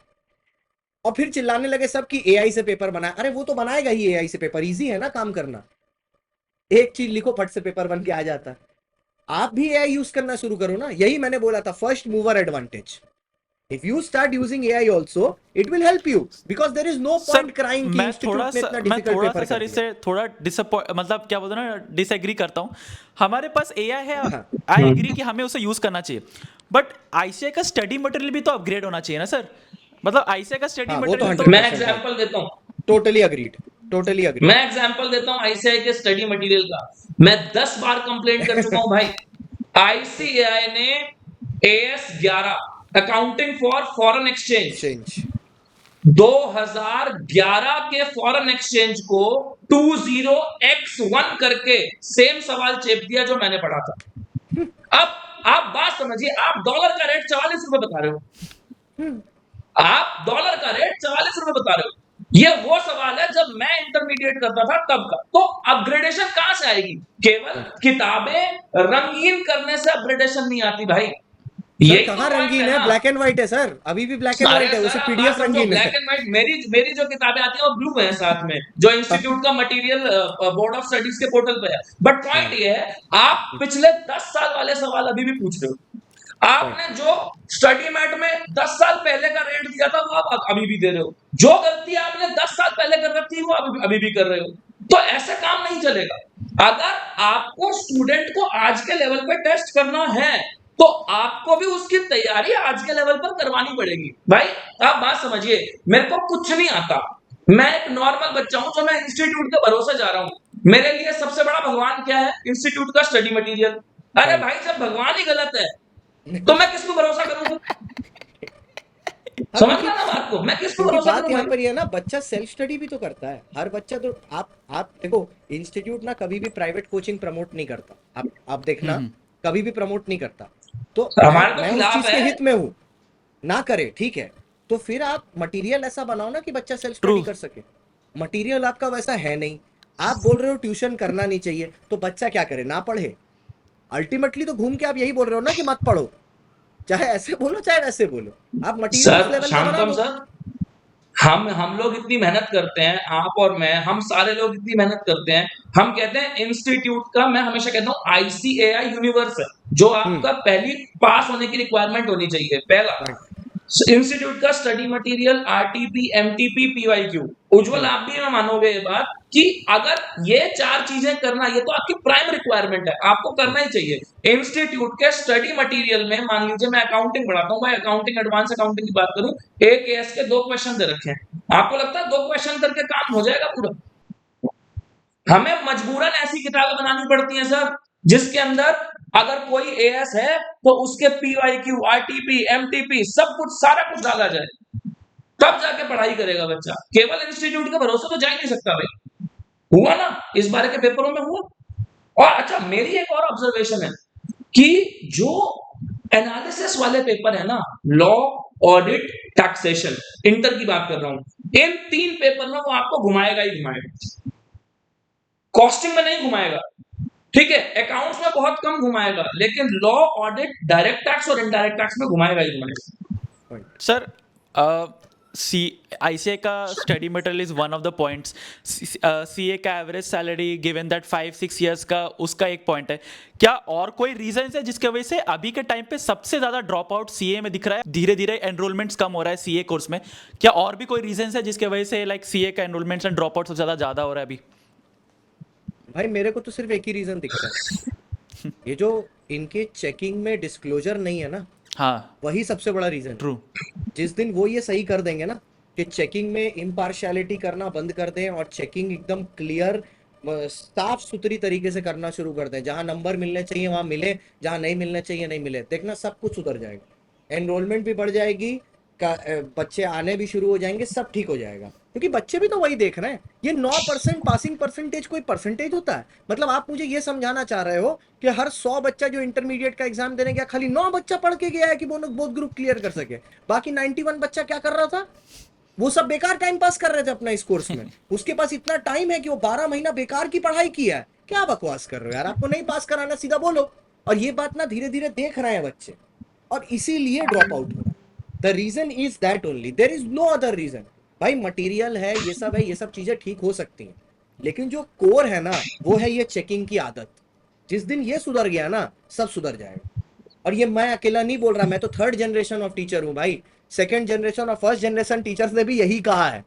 और फिर चिल्लाने लगे सब कि एआई से पेपर बनाया। अरे वो तो बनाएगा ही एआई से पेपर, इजी है ना काम करना, एक चीज लिखो फट से पेपर बन के आ जाता है। आप भी एआई यूज करना शुरू करो ना, यही मैंने बोला था, first mover advantage. If you start using AI also, it will help you because there is no sir point crying कि मैं इंस्टीट्यूट थोड़ा ने सा इतना मैं डिफिकल्ट थोड़ा पेपर सा कर सर दिया। इससे थोड़ा डिसअपॉइंट मतलब क्या बोलते हैं ना, डिसएग्री करता हूँ। हमारे पास एआई है, हाँ, आई एग्री कि हमें उसे यूज करना चाहिए, बट आईसीआई का स्टडी मटेरियल भी तो अपग्रेड होना चाहिए ना सर। मतलब आईसीआई का स्टडी हाँ, वो तो मटेरियल तो 100% मैं है, एग्जांपल देता हूँ टोटली अग्रीड, टोटली अग्रीड। मैं एग्जांपल देता हूँ आईसीआई के स्टडी मटेरियल का। मैं 10 बार कंप्लेंट कर चुका हूँ भाई। आईसीएआई ने as 11 accounting for foreign exchange change 2011 के फॉरेन एक्सचेंज को 20x1 करके सेम सवाल चेप दिया जो मैंने पढ़ा था। अब आप बात समझिए, आप डॉलर का रेट 44 रुपए बता रहे हो, आप डॉलर का रेट 44 रुपए बता रहे हो। ये वो सवाल है जब मैं इंटरमीडिएट करता था तब का। तो अपग्रेडेशन कहां से आएगी? केवल किताबें रंगीन करने से अपग्रेडेशन नहीं आती भाई। सर यही कहाँ तो रंगीन point है, ना। ब्लैक एंड व्हाइट है सर, अभी भी ब्लैक एंड अरे व्हाइट है, सर, उसे आप पीडीएफ बात समझो, रंगीन है। ब्लैक एंड व्हाइट मेरी जो किताबें आती है वो ब्लू है साथ में, जो इंस्टीट्यूट का मटेरियल बोर्ड ऑफ स्टडीज के पोर्टल पे है। बट पॉइंट ये है, आप पिछले 10 साल वाले सवाल अभी भी पूछ रहे हो। आपने जो स्टडी मैट में 10 साल पहले का रेट दिया था वो आप अभी भी दे रहे हो। जो गलती आपने 10 साल पहले कर रखी है वो अभी भी कर रहे हो। तो ऐसे काम नहीं चलेगा। अगर आपको स्टूडेंट को आज के लेवल पे टेस्ट करना है तो आपको भी उसकी तैयारी आज के लेवल पर करवानी पड़ेगी। भाई आप बात समझिए, मेरे को कुछ नहीं आता, मैं एक नॉर्मल बच्चा हूं जो मैं इंस्टीट्यूट के भरोसे जा रहा हूं। मेरे लिए सबसे बड़ा भगवान क्या है? इंस्टीट्यूट का स्टडी मटेरियल। अरे भाई जब भगवान ही गलत है तो मैं किसको भरोसा करूंगा? समझ क्योंकि रहा ना बात को, मैं किसको क्योंकि भरोसा बात करूं यहाँ भाई? पर ये है ना, बच्चा सेल्फ स्टडी भी तो करता है, हर बच्चा तो आप देखो, इंस्टीट्यूट ना कभी भी प्राइवेट कोचिंग प्रमोट नहीं करता, आप देखना, कभी भी प्रमोट नहीं करता। तो हमारे तो मैं उस खिलाफ चीज के है। हित में हूँ, ना करे, ठीक है, तो फिर आप मटेरियल ऐसा बनाओ ना कि बच्चा सेल्फ True. स्टडी कर सके। मटेरियल आपका वैसा है नहीं, आप बोल रहे हो ट्यूशन करना नहीं चाहिए, तो बच्चा क्या करे, ना पढ़े? अल्टीमेटली तो घूम के आप यही बोल रहे हो ना कि मत पढ़ो, चाहे ऐसे बोलो चाहे वैसे बोलो, आप मटेरियल उस सर लेवल का बना शांतम दो। सर, हम लोग इतनी मेहनत करते हैं, आप और मैं, हम सारे लोग इतनी मेहनत करते हैं। हम कहते हैं इंस्टीट्यूट का, मैं हमेशा कहता हूँ ICAI यूनिवर्स है, जो आपका पहली पास होने की रिक्वायरमेंट होनी चाहिए, पहला इंस्टीट्यूट का study material, RTP, MTP, PYQ। उज्जवल आप भी मानोगे ये बात कि अगर ये 4 चीजें करना, ये तो आपकी प्राइम रिक्वायरमेंट है, आपको करना ही चाहिए। इंस्टीट्यूट के स्टडी मटेरियल में मान लीजिए मैं अकाउंटिंग पढ़ाता हूँ भाई, अकाउंटिंग एडवांस अकाउंटिंग की बात करूं, एक AS के 2 क्वेश्चन दे रखे हैं, आपको लगता है 2 क्वेश्चन करके काम हो जाएगा पूरा? हमें मजबूरन ऐसी किताबें बनानी पड़ती हैं सर, जिसके अंदर अगर कोई AS है तो उसके PYQ, RTP, MTP सब कुछ, सारा कुछ डाला जाए, तब जाके पढ़ाई करेगा बच्चा। केवल इंस्टीट्यूट के भरोसे तो जा ही नहीं सकता भाई। हुआ ना, इस बारे के पेपरों में हुआ। और अच्छा, मेरी एक और ऑब्जर्वेशन है कि जो एनालिसिस वाले पेपर है ना, लॉ, ऑडिट, टैक्सेशन, इंटर की बात कर रहा हूं, इन 3 पेपर में वो आपको घुमाएगा ही घुमाएगा। कॉस्टिंग में नहीं घुमाएगा, ठीक है, अकाउंट्स में बहुत कम घुमाएगा, लेकिन लॉ, ऑडिट, डायरेक्ट टैक्स और इनडायरेक्ट टैक्स में घुमाएगा ही घुमाएगा। सर ICAI का study material is one of the points, CA का average salary given that 5-6 years का, उसका एक पॉइंट है। क्या और कोई रीजन है जिसकी वजह से अभी के टाइम पे सबसे ज्यादा ड्रॉप आउट CA में दिख रहा है, धीरे धीरे एनरोलमेंट्स कम हो रहा है CA कोर्स में? क्या और भी कोई रीजन है जिसकी वजह से लाइक CA का एनरोलमेंट्स एंड ड्रॉप आउट सबसे ज्यादा हो रहा है अभी? भाई मेरे को तो सिर्फ एक ही रीजन दिखता है, ये जो इनके चेकिंग में डिस्क्लोजर नहीं है ना, हाँ, वही सबसे बड़ा रीजन। ट्रू। जिस दिन वो ये सही कर देंगे ना कि चेकिंग में इम्पार्शियलिटी करना बंद कर दें और चेकिंग एकदम क्लियर साफ सुथरी तरीके से करना शुरू कर दें, जहां नंबर मिलने चाहिए वहां मिले, जहां नहीं मिलने चाहिए नहीं मिले, देखना सब कुछ सुधर जाएगा, एनरोलमेंट भी बढ़ जाएगी, बच्चे आने भी शुरू हो जाएंगे, सब ठीक हो जाएगा। क्योंकि बच्चे भी तो वही देख रहे हैं। ये 9% पासिंग परसेंटेज कोई परसेंटेज होता है? मतलब आप मुझे ये समझाना चाह रहे हो कि हर 100 बच्चा जो इंटरमीडिएट का एग्जाम देने गया, खाली 9 बच्चा पढ़ के गया है कि वो बोथ ग्रुप क्लियर कर सके, बाकी 91 बच्चा क्या कर रहा था? वो सब बेकार टाइम पास कर रहे थे अपना इस कोर्स में। उसके पास इतना टाइम है कि वो 12 महीना बेकार की पढ़ाई किया है। क्या बकवास कर रहे हो यार, आपको नहीं पास कराना, सीधा बोलो। और ये बात ना धीरे धीरे देख रहे हैं बच्चे, और इसीलिए ड्रॉप आउट हो रहा है। The reason is that only, there is no other reason. भाई मटेरियल है, ये सब है, ये सब चीजें ठीक हो सकती हैं, लेकिन जो कोर है ना, वो है ये चेकिंग की आदत। जिस दिन ये सुधर गया ना, सब सुधर जाएगा। और ये मैं अकेला नहीं बोल रहा, मैं तो 3rd जनरेशन ऑफ टीचर हूँ भाई। 2nd जनरेशन और 1st जनरेशन टीचर्स ने भी यही कहा है,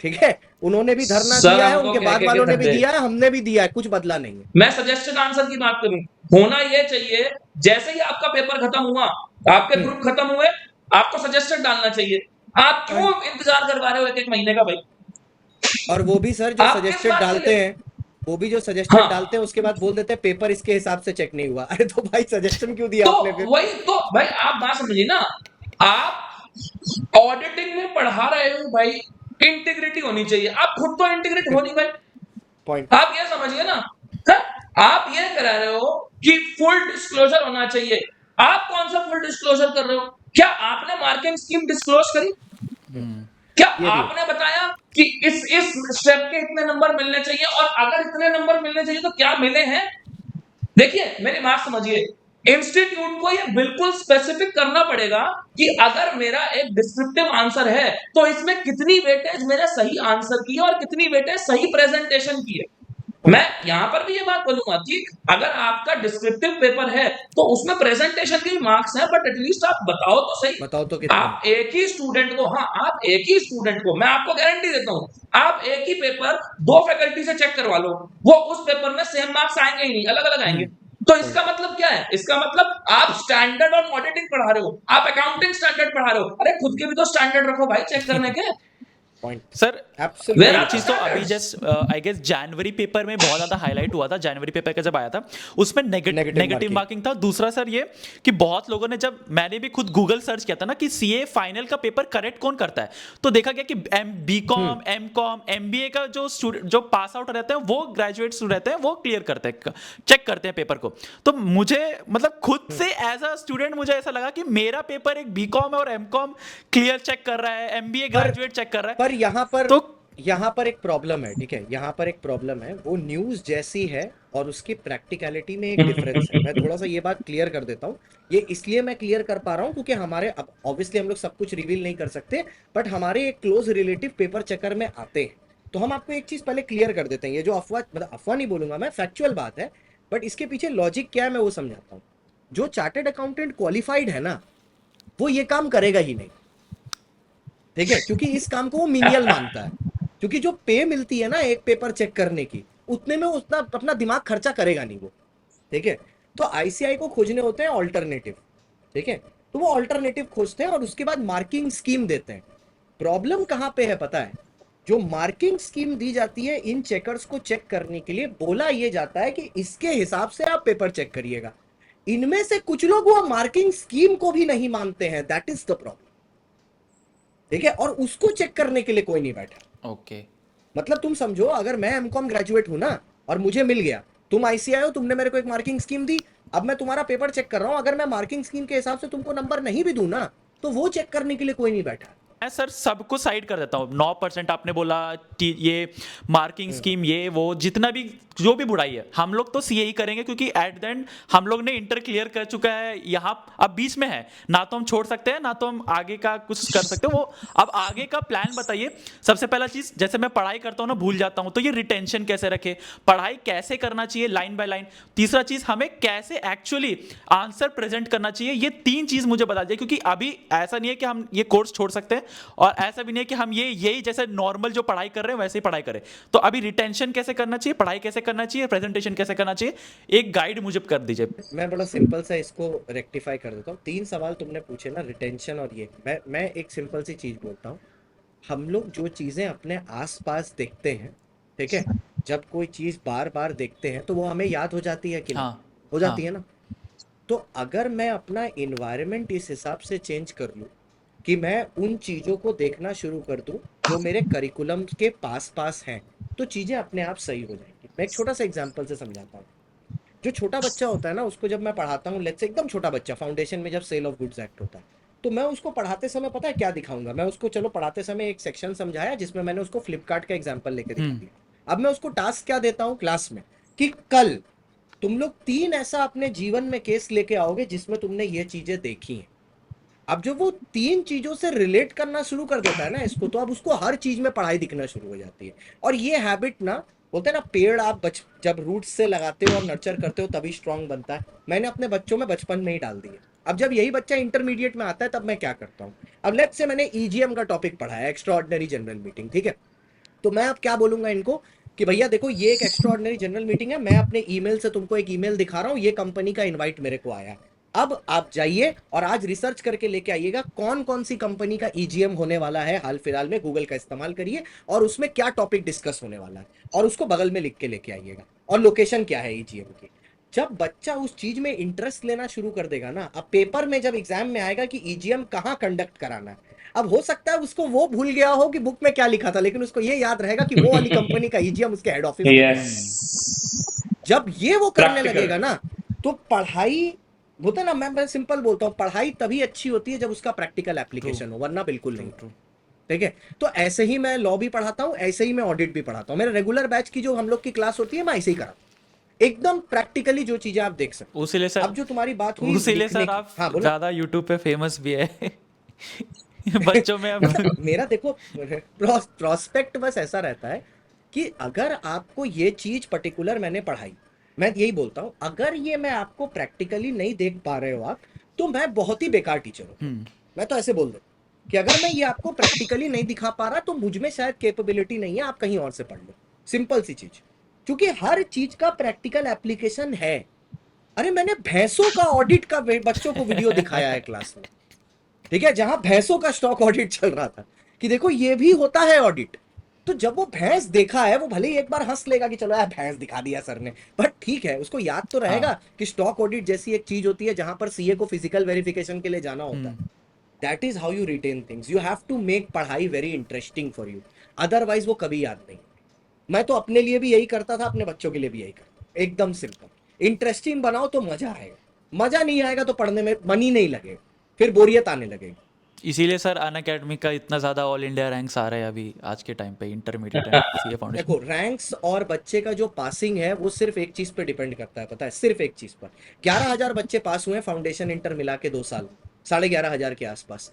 ठीक है, उन्होंने भी धरना दिया है, उनके बाद वालों ने भी दिया है, हमने भी दिया है, कुछ बदला नहीं है। मैं सजेस्टेड आंसर की बात करूं, होना ये चाहिए, जैसे ही आपका पेपर खत्म हुआ, आपके ग्रुप खत्म हुए, आपको सजेस्टेड डालना चाहिए। आप क्यों इंतजार करवा रहे हो 1-1 महीने का भाई? और वो भी सर जो सजेस्टेड डालते हैं, वो भी जो सजेस्टेड डालते हैं, उसके बाद बोल देते हैं पेपर इसके हिसाब से चेक नहीं हुआ। अरे तो भाई सजेशन क्यों दिया आपने फिर? वही तो भाई, आप बात समझिए ना, आप ऑडिटिंग में पढ़ा रहे हो भाई, इंटीग्रिटी होनी चाहिए, आप खुद तो इंटीग्रेट हो नहीं भाई। पॉइंट आप ये समझिए ना, आप ये करा रहे हो कि फुल डिस्क्लोजर होना चाहिए। आप कौन सा फुल डिस्क्लोजर कर रहे हो? क्या आपने मार्किंग स्कीम डिस्क्लोज करी? क्या आपने बताया कि इस स्टेप के इतने नंबर मिलने चाहिए, और अगर इतने नंबर मिलने चाहिए तो क्या मिले हैं? देखिए मेरी बात समझिए, इंस्टीट्यूट को ये बिल्कुल स्पेसिफिक करना पड़ेगा कि अगर मेरा एक डिस्क्रिप्टिव आंसर है तो इसमें कितनी वेटेज मेरे सही आंसर की है और कितनी वेटेज सही प्रेजेंटेशन की है। मैं यहां पर भी ये बात बोलूंगा कि अगर आपका डिस्क्रिप्टिव पेपर है तो उसमें प्रेजेंटेशन के मार्क्स हैं, बट एटलीस्ट आप बताओ तो सही। बताओ तो कितना? आप एक ही स्टूडेंट को, हाँ आप एक ही स्टूडेंट को, मैं आपको गारंटी देता हूं, आप एक ही पेपर 2 फैकल्टी से चेक करवा लो, वो उस पेपर में सेम मार्क्स आएंगे ही नहीं, अलग अलग आएंगे। तो इसका मतलब क्या है? इसका मतलब आप स्टैंडर्ड और ऑडिटिंग पढ़ा रहे हो, आप अकाउंटिंग स्टैंडर्ड पढ़ा रहे हो। अरे खुद के भी तो स्टैंडर्ड रखो भाई चेक करने के। Sir Absolutely. एक चीज तो अभी जस्ट आई गेस जनवरी पेपर में बहुत ज्यादा हाईलाइट हुआ था, जनवरी पेपर का जब आया था उसमें नेगेटिव मार्किंग था। दूसरा सर ये कि बहुत लोगों ने, जब मैंने भी खुद गूगल सर्च किया था ना कि CA फाइनल का पेपर करेक्ट कौन करता है, तो देखा गया कि BCom, MCom, MBA का जो पास आउट रहते हैं, वो ग्रेजुएट्स रहते हैं, वो क्लियर करते हैं, चेक करते हैं पेपर को। तो मुझे मतलब खुद से एज अ स्टूडेंट मुझे ऐसा लगा कि मेरा पेपर एक BCom और MCom क्लियर चेक कर रहा है, MBA ग्रेजुएट चेक कर रहा है। पर यहाँ पर तो यहाँ पर एक प्रॉब्लम है, ठीक है, यहाँ पर एक प्रॉब्लम है, वो न्यूज़ जैसी है और उसकी प्रैक्टिकलिटी में एक डिफरेंस है। मैं थोड़ा सा ये बात क्लियर कर देता हूँ। ये इसलिए मैं क्लियर कर पा रहा हूँ क्योंकि हमारे, अब ऑब्वियसली हम लोग सब कुछ रिवील नहीं कर सकते, बट हमारे एक क्लोज रिलेटिव पेपर चेकर में आते हैं। तो हम आपको एक चीज़ पहले क्लियर कर देते हैं। ये जो अफवाह, मतलब अफवाह नहीं बोलूंगा मैं, फैक्चुअल बात है, बट इसके पीछे लॉजिक क्या है मैं वो समझाता हूँ। जो चार्टेड अकाउंटेंट क्वालिफाइड है ना, वो ये काम करेगा ही नहीं, ठीक है, क्योंकि इस काम को वो मिनियल मानता है। क्योंकि जो पे मिलती है ना एक पेपर चेक करने की, उतने में उतना अपना दिमाग खर्चा करेगा नहीं वो, ठीक है। तो आईसीआई को खोजने होते हैं ऑल्टरनेटिव, ठीक है, तो वो ऑल्टरनेटिव खोजते हैं और उसके बाद मार्किंग स्कीम देते हैं। प्रॉब्लम कहाँ पे है पता है? जो मार्किंग स्कीम दी जाती है इन चेकर्स को चेक करने के लिए, बोला ये जाता है कि इसके हिसाब से आप पेपर चेक करिएगा। इनमें से कुछ लोग वो मार्किंग स्कीम को भी नहीं मानते हैं, दैट इज द प्रॉब्लम, ठीक है, और उसको चेक करने के लिए कोई नहीं बैठा। ओके। मतलब तुम समझो, अगर मैं एमकॉम ग्रेजुएट हूं ना और मुझे मिल गया, तुम आईसीआई हो, तुमने मेरे को एक मार्किंग स्कीम दी, अब मैं तुम्हारा पेपर चेक कर रहा हूं, अगर मैं मार्किंग स्कीम के हिसाब से तुमको नंबर नहीं भी दूं ना, तो वो चेक करने के लिए कोई नहीं बैठा। मैं सर सबको साइड कर देता हूँ। 9% आपने बोला कि ये मार्किंग स्कीम, ये वो जितना भी जो भी बुराई है, हम लोग तो सीए ही करेंगे क्योंकि एट द एंड हम लोग ने इंटर क्लियर कर चुका है। यहाँ अब बीच में है, ना तो हम छोड़ सकते हैं ना तो हम आगे का कुछ कर सकते हैं। वो अब आगे का प्लान बताइए। सबसे पहला चीज, जैसे मैं पढ़ाई करता हूँ ना, भूल जाता हूँ, तो ये रिटेंशन कैसे रखे, पढ़ाई कैसे करना चाहिए लाइन बाय लाइन। तीसरा चीज, हमें कैसे एक्चुअली आंसर प्रेजेंट करना चाहिए। ये 3 चीज मुझे बता दीजिए, क्योंकि अभी ऐसा नहीं है कि हम ये कोर्स छोड़ सकते हैं और ऐसा भी नहीं है कि हम यही जैसे नॉर्मल जो पढ़ाई कर रहे हैं वैसे ही पढ़ाई करें। तो अभी रिटेंशन कैसे करना चाहिए, पढ़ाई कैसे करना चाहिए, प्रेजेंटेशन कैसे करना चाहिए, एक गाइड मुझे कर दीजिए। मैं बड़ा सिंपल सा इसको रेक्टिफाई कर देता हूँ। 3 सवाल तुमने पूछे ना, रिटेंशन और ये, मैं एक सिंपल सी चीज बोलता हूँ। हम लोग जो चीजें अपने आसपास देखते हैं, ठीक है, जब कोई चीज बार बार देखते हैं तो वो हमें याद हो जाती है कि नहीं? हाँ, हो जाती हाँ। है ना। तो अगर मैं अपना इन्वायरमेंट इस हिसाब से चेंज कर लूँ कि मैं उन चीज़ों को देखना शुरू कर दूँ जो मेरे करिकुलम के पास पास हैं, तो चीज़ें अपने आप सही हो जाएंगी। मैं एक छोटा सा एग्जांपल से समझाता हूँ। जो छोटा बच्चा होता है ना, उसको जब मैं पढ़ाता हूँ, लेट्स से एकदम छोटा बच्चा, फाउंडेशन में जब सेल ऑफ गुड्स एक्ट होता है, तो मैं उसको पढ़ाते समय पता है क्या दिखाऊंगा? मैं उसको, चलो पढ़ाते समय एक सेक्शन समझाया जिसमें मैंने उसको फ्लिपकार्ट का एग्जाम्पल लेके दिखा दिया। अब मैं उसको टास्क क्या देता हूँ क्लास में, कि कल तुम लोग 3 ऐसा अपने जीवन में केस लेके आओगे जिसमें तुमने ये चीजें देखी हैं। अब जब वो 3 चीजों से रिलेट करना शुरू कर देता है ना इसको, तो अब उसको हर चीज में पढ़ाई दिखना शुरू हो जाती है। और ये हैबिट ना, बोलते हैं ना, पेड़ आप जब रूट्स से लगाते हो और नर्चर करते हो तभी स्ट्रांग बनता है। मैंने अपने बच्चों में बचपन में ही डाल दिया। अब जब यही बच्चा इंटरमीडिएट में आता है तब मैं क्या करता हूँ? अब लेट्स से मैंने ईजीएम का टॉपिक पढ़ा है, एक्स्ट्रा ऑर्डिनरी जनरल मीटिंग, ठीक है, तो मैं अब क्या बोलूंगा इनको कि भैया देखो, ये एक एक्स्ट्रा ऑर्डिनरी जनरल मीटिंग है, मैं अपने ईमेल से तुमको एक ईमेल दिखा रहा हूँ, ये कंपनी का इनवाइट मेरे को आया है। अब आप जाइए और आज रिसर्च करके लेके आइएगा कौन कौन सी कंपनी का ईजीएम होने वाला है हाल फिलहाल में, गूगल का इस्तेमाल करिए, और उसमें क्या टॉपिक डिस्कस होने वाला है, और उसको बगल में लिख के लेके आइएगा, और लोकेशन क्या है ईजीएम की। जब बच्चा उस चीज में इंटरेस्ट लेना शुरू कर देगा ना, अब पेपर में जब एग्जाम में आएगा कि ईजीएम कहाँ कंडक्ट कराना है, अब हो सकता है उसको वो भूल गया हो कि बुक में क्या लिखा था, लेकिन उसको ये याद रहेगा कि वो वाली कंपनी का ईजीएम उसके हेड ऑफिस में है। यस, जब ये वो करने प्रैक्टिकल। लगेगा ना, तो पढ़ाई, होता है ना, मैं सिंपल बोलता हूँ, पढ़ाई तभी अच्छी होती है जब उसका प्रैक्टिकल एप्लीकेशन हो, वरना बिल्कुल नहीं। ठीक है, तो ऐसे ही मैं लॉ भी पढ़ाता हूँ, ऐसे ही मैं ऑडिट भी पढ़ाता हूँ। मेरे रेगुलर बैच की जो हम लोग की क्लास होती है, मैं ऐसे ही कराता हूँ, एकदम प्रैक्टिकली जो चीजें आप देख सकते उसीलिए हो। सर, अब जो तुम्हारी बात हुई उसीलिए लिखने सर की, आप हाँ बोलो। ज्यादा यूट्यूब पे फेमस भी है बच्चों में अब मेरा देखो प्रोस्पेक्ट बस ऐसा रहता है कि अगर आपको ये चीज पर्टिकुलर मैंने पढ़ाई, मैं यही बोलता हूँ, अगर ये मैं आपको प्रैक्टिकली नहीं देख पा रहे हो आप, तो मैं बहुत ही बेकार टीचर हूँ। मैं तो ऐसे बोल दूँ कि अगर मैं ये आपको प्रैक्टिकली नहीं दिखा पा रहा, तो मुझ में शायद कैपेबिलिटी नहीं है, आप कहीं और से पढ़ लो। सिंपल सी चीज, क्योंकि हर चीज का प्रैक्टिकल एप्लीकेशन है। अरे मैंने भैंसों का ऑडिट का बच्चों को वीडियो दिखाया है क्लास में, ठीक है, जहां भैंसों का स्टॉक ऑडिट चल रहा था, कि देखो ये भी होता है ऑडिट। तो जब वो भैंस देखा है, वो भले ही एक बार हंस लेगा कि चलो यार भैंस दिखा दिया सर ने, बट ठीक है, उसको याद तो रहेगा कि स्टॉक ऑडिट जैसी एक चीज होती है जहां पर सीए को फिजिकल वेरिफिकेशन के लिए जाना होता है। That is how you retain things. You have to make पढ़ाई very interesting for you, otherwise वो कभी याद नहीं। मैं तो अपने लिए भी यही करता था, अपने बच्चों के लिए भी यही करता, एकदम सिंपल। इंटरेस्टिंग बनाओ तो मजा आएगा, मजा नहीं आएगा तो पढ़ने में मन ही नहीं लगेगा, फिर बोरियत आने लगेगी। इसीलिए सर अन अकेडमी का इतना ज़्यादा ऑल इंडिया रैंक्स आ रहे हैं अभी आज के टाइम पे इंटरमीडिएट एंड सीए फाउंडेशन। देखो रैंक्स और बच्चे का जो पासिंग है वो सिर्फ एक चीज पे डिपेंड करता है, पता है, सिर्फ एक चीज पर। 11,000 बच्चे पास हुए हैं फाउंडेशन इंटर मिला के 2 साल, 11,500 के आसपास।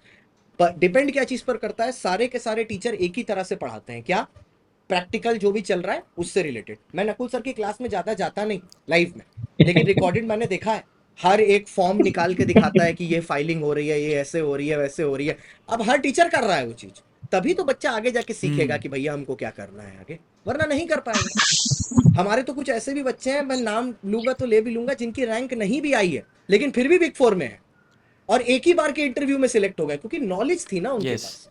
पर डिपेंड क्या चीज पर करता है, सारे के सारे टीचर एक ही तरह से पढ़ाते हैं, क्या, प्रैक्टिकल जो भी चल रहा है उससे रिलेटेड। मैं नकुल सर की क्लास में ज्यादा जाता नहीं लाइव में, लेकिन रिकॉर्डेड मैंने देखा है, हर एक फॉर्म निकाल के दिखाता है कि ये फाइलिंग हो रही है, ये ऐसे हो रही है, वैसे हो रही है। अब हर टीचर कर रहा है वो चीज, तभी तो बच्चा आगे जाके सीखेगा कि भैया हमको क्या करना है आगे, वरना नहीं कर पाएगा। हमारे तो कुछ ऐसे भी बच्चे हैं, मैं नाम लूंगा तो ले भी लूंगा, जिनकी रैंक नहीं भी आई है लेकिन फिर भी बिग 4 में है और एक ही बार के इंटरव्यू में सिलेक्ट हो गए, क्योंकि नॉलेज थी ना उनके Yes. पास।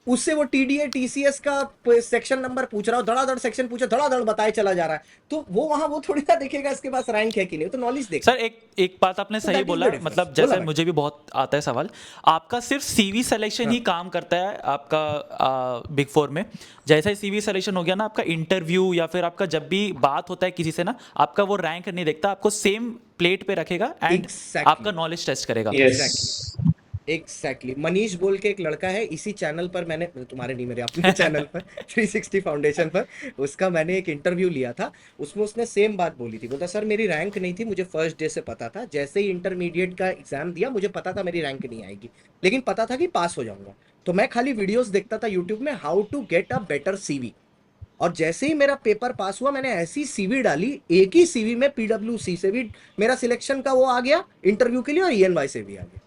उससे वो टीडीए टीसीएस का सेक्शन नंबर पूछ रहा हो, धड़ाधड़ सेक्शन पूछे, धड़ाधड़ बताए चला जा रहा है, तो वो वहां वो थोड़ी ना देखेगा इसके पास रैंक है कि नहीं, तो नॉलेज देख। सर एक बात आपने So सही that is the बोला, difference. मतलब बोला जैसे भाई। मुझे भी बहुत आता है सवाल, आपका सिर्फ सीवी सिलेक्शन ही काम करता है आपका बिग 4 में। जैसा ही सीवी सिलेक्शन हो गया ना, आपका इंटरव्यू या फिर आपका जब भी बात होता है किसी से ना, आपका वो रैंक नहीं देखता, आपको सेम प्लेट पे रखेगा एंड Exactly. आपका नॉलेज टेस्ट करेगा। यस एग्जैक्टली मनीष बोल के एक लड़का है, इसी चैनल पर मैंने, तुम्हारे नहीं मेरे अपने चैनल पर 360 फाउंडेशन पर, उसका मैंने एक इंटरव्यू लिया था। उसमें उसने सेम बात बोली थी, बोलता सर मेरी रैंक नहीं थी, मुझे फर्स्ट डे से पता था, जैसे ही इंटरमीडिएट का एग्जाम दिया मुझे पता था मेरी रैंक नहीं आएगी, लेकिन पता था कि पास हो जाऊंगा। तो मैं खाली वीडियोस देखता था यूट्यूब में, how to get a better CV. और जैसे ही मेरा पेपर पास हुआ, मैंने ऐसी सीवी डाली, एक ही सीवी में पीडब्ल्यूसी से भी मेरा सिलेक्शन का वो आ गया इंटरव्यू के लिए, और ईएनवाई से भी आ गया।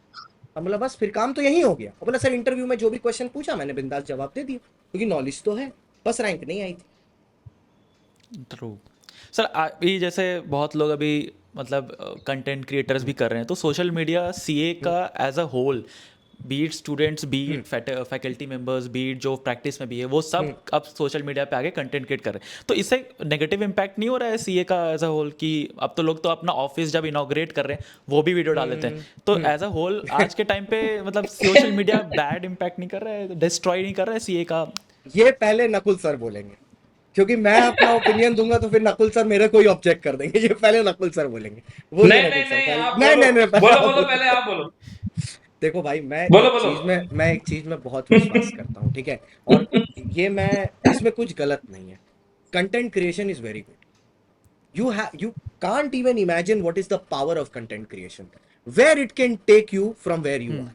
अब बोला बस फिर काम तो यही हो गया। बोला सर इंटरव्यू में जो भी क्वेश्चन पूछा मैंने बिंदास जवाब दे दिया, क्योंकि नॉलेज तो है, बस रैंक नहीं आई थी। True sir. अभी जैसे बहुत लोग अभी मतलब कंटेंट क्रिएटर्स भी कर रहे हैं, तो सोशल मीडिया सीए का as a whole, be it students, be it faculty members, be it जो प्रैक्टिस में भी है, वो सब अब सोशल मीडिया पे आगे कंटेंट क्रिएट कर रहे हैं। तो इससे नेगेटिव इम्पैक्ट नहीं हो रहा है सीए का एज अ होल, कि अब तो लोग तो अपना ऑफिस जब इनॉग्रेट कर रहे हैं वो भी वीडियो डाल देते हैं, तो एज अ होल आज के टाइम पे मतलब सोशल मीडिया बैड इम्पैक्ट नहीं कर रहा है, डिस्ट्रॉय नहीं कर रहा है सीए का? ये पहले नकुल सर बोलेंगे, क्योंकि मैं अपना ओपिनियन दूंगा तो फिर नकुल सर मेरे को ही ऑब्जेक्ट कर देंगे। ये पहले नकुल सर बोलेंगे। बोलिए नहीं नकुल नहीं सर नहीं, पहले। आप नहीं बोलो नहीं नहीं, बोलो पहले बोलो आप पहले आप बोलो देखो भाई, बोलो बोलो मैं एक चीज में बहुत विश्वास करता हूँ, ठीक है, और ये मैं, इसमें कुछ गलत नहीं है। Content creation is very good. you can't even imagine what is the power of content creation, where it can take you from where you are.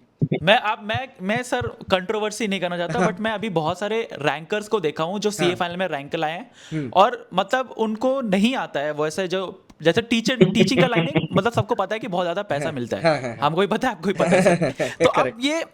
मैं सर कंट्रोवर्सी नहीं करना चाहता, बट मैं अभी बहुत सारे रैंकर्स को देखा हूँ जो सीए हाँ। फाइनल में रैंक लाए हैं, और मतलब उनको नहीं आता है वैसे, जो जैसे टीचिंग का लाइन है, मतलब सबको पता है कि बहुत ज्यादा पैसा मिलता हाँ, है, हाँ, हाँ। हमको भी पता है, आपको भी पता है सर। तो अब Correct. ये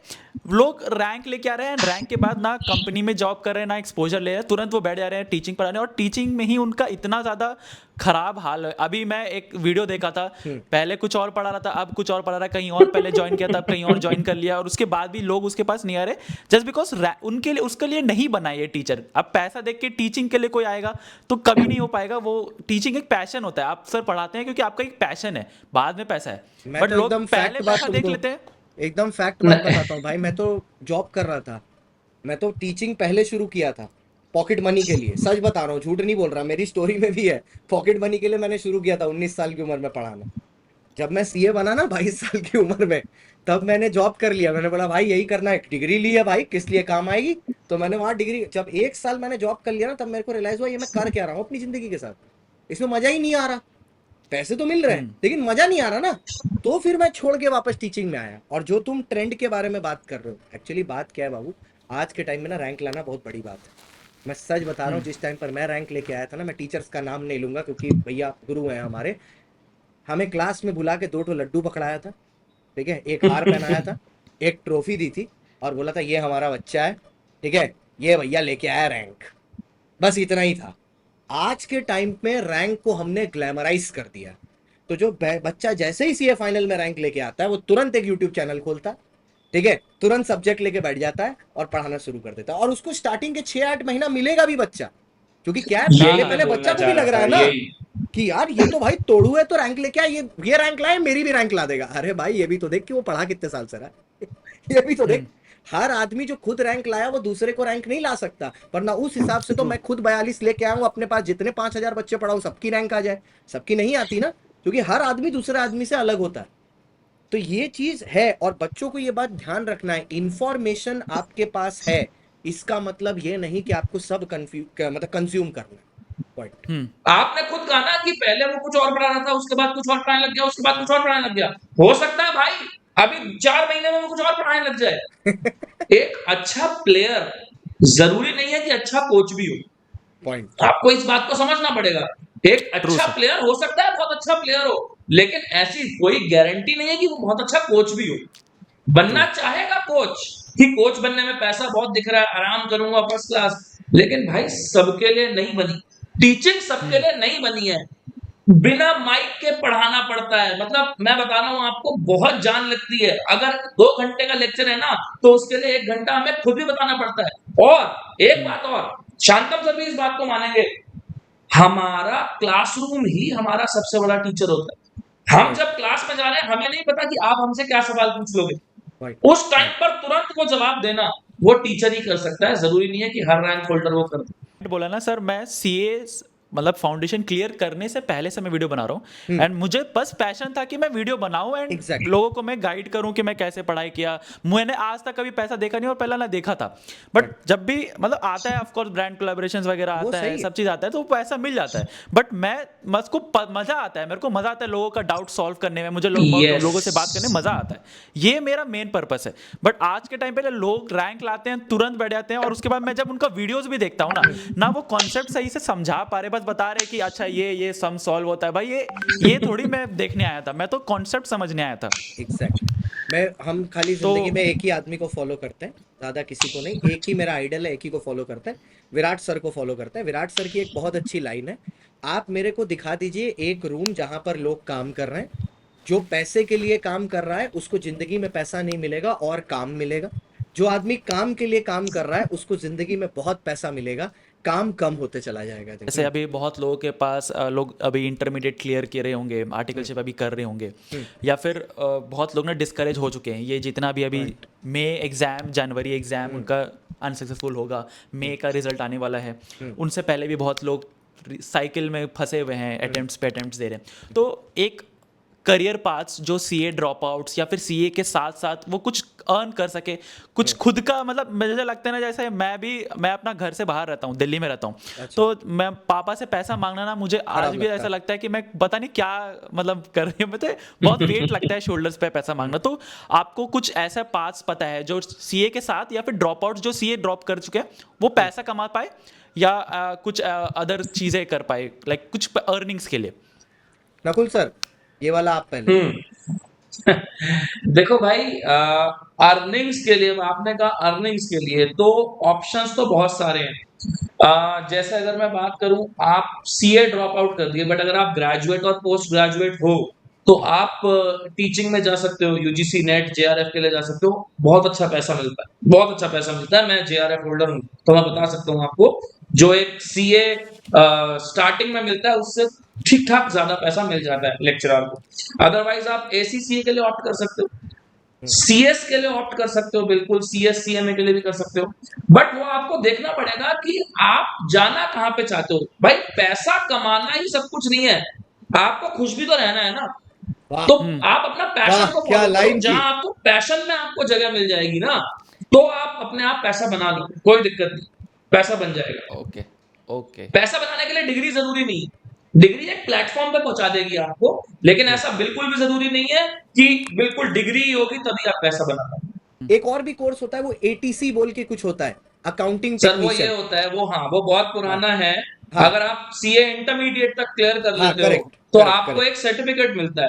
लोग रैंक लेके आ रहे हैं, रैंक के बाद ना कंपनी में जॉब कर रहे हैं ना एक्सपोजर ले रहे हैं, तुरंत वो बैठ जा रहे हैं टीचिंग पढ़ाने, और टीचिंग में ही उनका इतना ज्यादा खराब हाल है। अभी मैं एक वीडियो देखा था, पहले कुछ और पढ़ा रहा था, अब कुछ और पढ़ा रहा है, कहीं और पहले ज्वाइन किया था, अब कहीं और ज्वाइन कर लिया, और उसके बाद भी लोग उसके पास नहीं आ रहे, जस्ट बिकॉज उनके लिए, उसके लिए नहीं बना ये टीचर। अब पैसा देख के टीचिंग के लिए कोई आएगा तो कभी नहीं हो पाएगा। वो टीचिंग एक पैशन होता है, आप सर पढ़ाते हैं क्योंकि आपका एक पैशन है, बाद में पैसा है, मैं बट तो लोग एकदम पहले फैक्ट बात पैसा देख तुमको लेते हैं। एकदम फैक्ट बात बताता हूँ भाई। मैं तो जॉब कर रहा था, मैं तो टीचिंग पहले शुरू किया था पॉकेट मनी के लिए, सच बता रहा हूँ, झूठ नहीं बोल रहा, मेरी स्टोरी में भी है। पॉकेट मनी के लिए मैंने शुरू किया था 19 साल की उम्र में पढ़ाना। जब मैं सीए बना ना 22 साल की उम्र में, तब मैंने जॉब कर लिया। मैंने बोला भाई यही करना है, डिग्री ली है भाई, किस लिए काम आएगी। तो मैंने वहाँ डिग्री, जब 1 साल मैंने जॉब कर लिया ना, तब मेरे को रियलाइज हुआ ये मैं कर क्या रहा हूँ अपनी जिंदगी के साथ, इसमें मजा ही नहीं आ रहा। पैसे तो मिल रहे हैं लेकिन मजा नहीं आ रहा ना। तो फिर मैं छोड़ के वापस टीचिंग में आया। और जो तुम ट्रेंड के बारे में बात कर रहे हो, एक्चुअली बात क्या है बाबू, आज के टाइम में ना रैंक लाना बहुत बड़ी बात है। मैं सच बता रहा हूँ, जिस टाइम पर मैं रैंक लेके आया था ना, मैं टीचर्स का नाम नहीं लूंगा क्योंकि भैया गुरु हैं हमारे, हमें क्लास में बुला के 2 लड्डू पकड़ाया था, ठीक है, एक हार पहनाया था, एक ट्रॉफी दी थी, और बोला था ये हमारा बच्चा है, ठीक है, ये भैया लेके आया रैंक। बस इतना ही था। आज के टाइम में रैंक को हमने ग्लैमराइज कर दिया। तो जो बच्चा जैसे ही सीए फाइनल में रैंक लेके आता है, वो तुरंत एक यूट्यूब चैनल खोलता है, ठीक है, तुरंत सब्जेक्ट लेके बैठ जाता है और पढ़ाना शुरू कर देता है। और उसको स्टार्टिंग के 6-8 महीना मिलेगा भी बच्चा, क्योंकि क्या है, पहले पहले बच्चा को भी लग रहा है ना कि यार ये तो भाई तोड़ू है, तो रैंक लेके आए, ये रैंक लाए, मेरी भी रैंक ला देगा। अरे भाई ये भी तो देख कि वो पढ़ा कितने साल से रहा है। ये भी तो देख, हर आदमी जो खुद रैंक लाया वो दूसरे को रैंक नहीं ला सकता। वरना उस हिसाब से तो मैं खुद 42 लेके आया हूँ, अपने पास जितने 5000 बच्चे पढ़ाऊं सबकी रैंक आ जाए। सबकी नहीं आती ना, क्योंकि हर आदमी दूसरे आदमी से अलग होता है। तो ये चीज है, और बच्चों को ये बात ध्यान रखना है, इंफॉर्मेशन आपके पास है, इसका मतलब ये नहीं कि आपको सब मतलब कंज्यूम करना है। पॉइंट। आपने खुद कहा ना कि पहले वो कुछ और पढ़ा रहा था, उसके बाद कुछ और पढ़ाने लग गया, उसके बाद कुछ और पढ़ाने लग गया। हो सकता है भाई अभी 4 महीने में वो कुछ और पढ़ाने लग जाए। एक अच्छा प्लेयर जरूरी नहीं है कि अच्छा कोच भी हो। पॉइंट। आपको इस बात को समझना पड़ेगा। एक ट्रू अच्छा सर। प्लेयर हो सकता है, बहुत अच्छा प्लेयर हो, लेकिन ऐसी कोई गारंटी नहीं है कि वो बहुत अच्छा कोच भी हो। बनना चाहेगा कोच, कि कोच बनने में पैसा बहुत दिख रहा है, आराम करूंगा फर्स्ट क्लास, लेकिन भाई सबके लिए नहीं बनी। टीचिंग सबके लिए नहीं बनी है। बिना माइक के पढ़ाना पड़ता है। मतलब मैं बता रहा हूं आपको, बहुत जान लगती है। अगर 2 घंटे का लेक्चर है ना, तो उसके लिए 1 घंटा हमें खुद भी बताना पड़ता है। और एक बात और, शांतम सर भी इस बात को मानेंगे, हमारा क्लासरूम ही हमारा सबसे बड़ा टीचर होता है। हम जब क्लास में जा रहे हैं, हमें नहीं पता कि आप हमसे क्या सवाल पूछ लोगे। उस टाइम पर तुरंत वो जवाब देना वो टीचर ही कर सकता है। जरूरी नहीं है कि हर रैंक होल्डर वो कर दे। बोला ना सर, मैं सीए मतलब फाउंडेशन क्लियर करने से पहले से मैं वीडियो बना रहा हूँ, एंड मुझे बस पैशन था कि मैं वीडियो बनाऊं एंड Exactly. लोगों को मैं गाइड करूं कि मैं कैसे पढ़ाई किया। मैंने आज तक कभी पैसा देखा नहीं और पहला ना देखा था, बट जब भी मतलब आता है ऑफ कोर्स ब्रांड कोलैबोरेशंस वगैरह वो आता सही है, है। सब चीज आता है, तो पैसा मिल जाता है। बट मैं मुझको मजा आता है, मेरे को मजा आता है लोगों का डाउट सॉल्व करने में, मुझे Yes. लोगों से बात करने में मजा आता है। ये मेरा मेन पर्पस है। बट आज के टाइम पे लोग रैंक लाते हैं, तुरंत बैठ जाते हैं, और उसके बाद मैं जब उनका वीडियोस भी देखता हूँ ना वो कॉन्सेप्ट सही से समझा पा रहे, बस बता रहे कि अच्छा ये सम सॉल्व होता है। भाई ये थोड़ी मैं देखने आया था, मैं तो कॉन्सेप्ट समझने आया था। एग्जैक्टली। हम खाली तो जिंदगी में एक ही आदमी को फॉलो करते हैं, ज्यादा किसी को नहीं। एक ही मेरा आइडल है, एक ही को फॉलो करते हैं, विराट सर को फॉलो करते हैं। विराट सर की एक बहुत अच्छी लाइन है, आप मेरे को दिखा दीजिए एक रूम जहां पर लोग काम कर रहे हैं, जो पैसे के लिए काम कर रहा है उसको जिंदगी में पैसा नहीं मिलेगा और काम मिलेगा। जो आदमी काम के लिए काम कर रहा है उसको जिंदगी में बहुत पैसा मिलेगा, काम कम होते चला जाएगा। जैसे अभी बहुत लोगों के पास लोग अभी इंटरमीडिएट क्लियर कर रहे होंगे, आर्टिकलशिप अभी कर रहे होंगे, या फिर बहुत लोग ना डिस्करेज हो चुके हैं। ये जितना भी अभी मई एग्ज़ाम, जनवरी एग्ज़ाम उनका अनसक्सेसफुल होगा, मई का रिजल्ट आने वाला है, उनसे पहले भी बहुत लोग साइकिल में फंसे हुए हैं, अटेम्प्ट्स पे अटेम्प्ट्स दे रहे हैं। तो एक करियर पाथ्स जो सीए ड्रॉप आउट्स या फिर सीए के साथ साथ वो कुछ अर्न कर सके, कुछ खुद का, मतलब मुझे लगता है ना, जैसे मैं अपना घर से बाहर रहता हूँ, दिल्ली में रहता हूँ, अच्छा। तो मैं पापा से पैसा मांगना ना मुझे आज भी लगता ऐसा है। लगता है कि मैं पता नहीं क्या मतलब कर रही हूँ, मुझे बहुत वेट लगता है शोल्डर्स पे पैसा मांगना। तो आपको कुछ ऐसा पाथ्स पता है जो सीए के साथ या फिर ड्रॉप आउट्स जो सीए ड्रॉप कर चुके हैं वो पैसा कमा पाए, या कुछ अदर चीज़ें कर पाए, लाइक कुछ अर्निंग्स के लिए? नकुल सर, ये वाला आप पहले। देखो भाई, अर्निंग्स के लिए, आपने कहा अर्निंग्स के लिए, तो ऑप्शंस तो बहुत सारे हैं। जैसे अगर मैं बात करूं, आप सीए ड्रॉप आउट कर दिए, बट अगर आप ग्रेजुएट और पोस्ट ग्रेजुएट हो तो आप टीचिंग में जा सकते हो, यूजीसी नेट जेआरएफ के लिए जा सकते हो। बहुत अच्छा पैसा मिलता है, बहुत अच्छा पैसा मिलता है। मैं जेआरएफ होल्डर हूं तो मैं बता सकता हूं आपको, जो एक सीए स्टार्टिंग में मिलता है उससे ठीक ठाक ज्यादा पैसा मिल जाता है लेक्चरर को। अदरवाइज आप एसीसीए के लिए ऑप्ट कर सकते हो, सीएस के लिए ऑप्ट कर सकते हो, बिल्कुल सीएस सीएमए के लिए भी कर सकते हो। बट वो आपको देखना पड़ेगा कि आप जाना कहाँ पे चाहते हो। भाई पैसा कमाना ही सब कुछ नहीं है, आपको खुश भी तो रहना है ना। वाह तो आप अपना पैशन वाह, को क्या फॉलो करो, लाइन थी। जहां आपको पैशन में आपको जगह मिल जाएगी ना, तो आप अपने आप पैसा बना लो, कोई दिक्कत नहीं, पैसा बन जाएगा। Okay okay. पैसा बनाने के लिए डिग्री जरूरी नहीं, डिग्री एक प्लेटफॉर्म पे पहुंचा देगी आपको, लेकिन ऐसा बिल्कुल भी जरूरी नहीं है कि बिल्कुल डिग्री ही होगी तभी आप पैसा बना पाओगे। एक और भी कोर्स होता है, वो एटीसी बोल के कुछ होता है, अकाउंटिंग सर वो ये टेक्नीशियन। होता है, वो हाँ, वो बहुत पुराना है। हाँ। अगर आप सीए इंटरमीडिएट तक क्लियर कर हाँ, लेते हो करेक्ट तो करेक्ट आपको करेक्ट। एक सर्टिफिकेट मिलता है।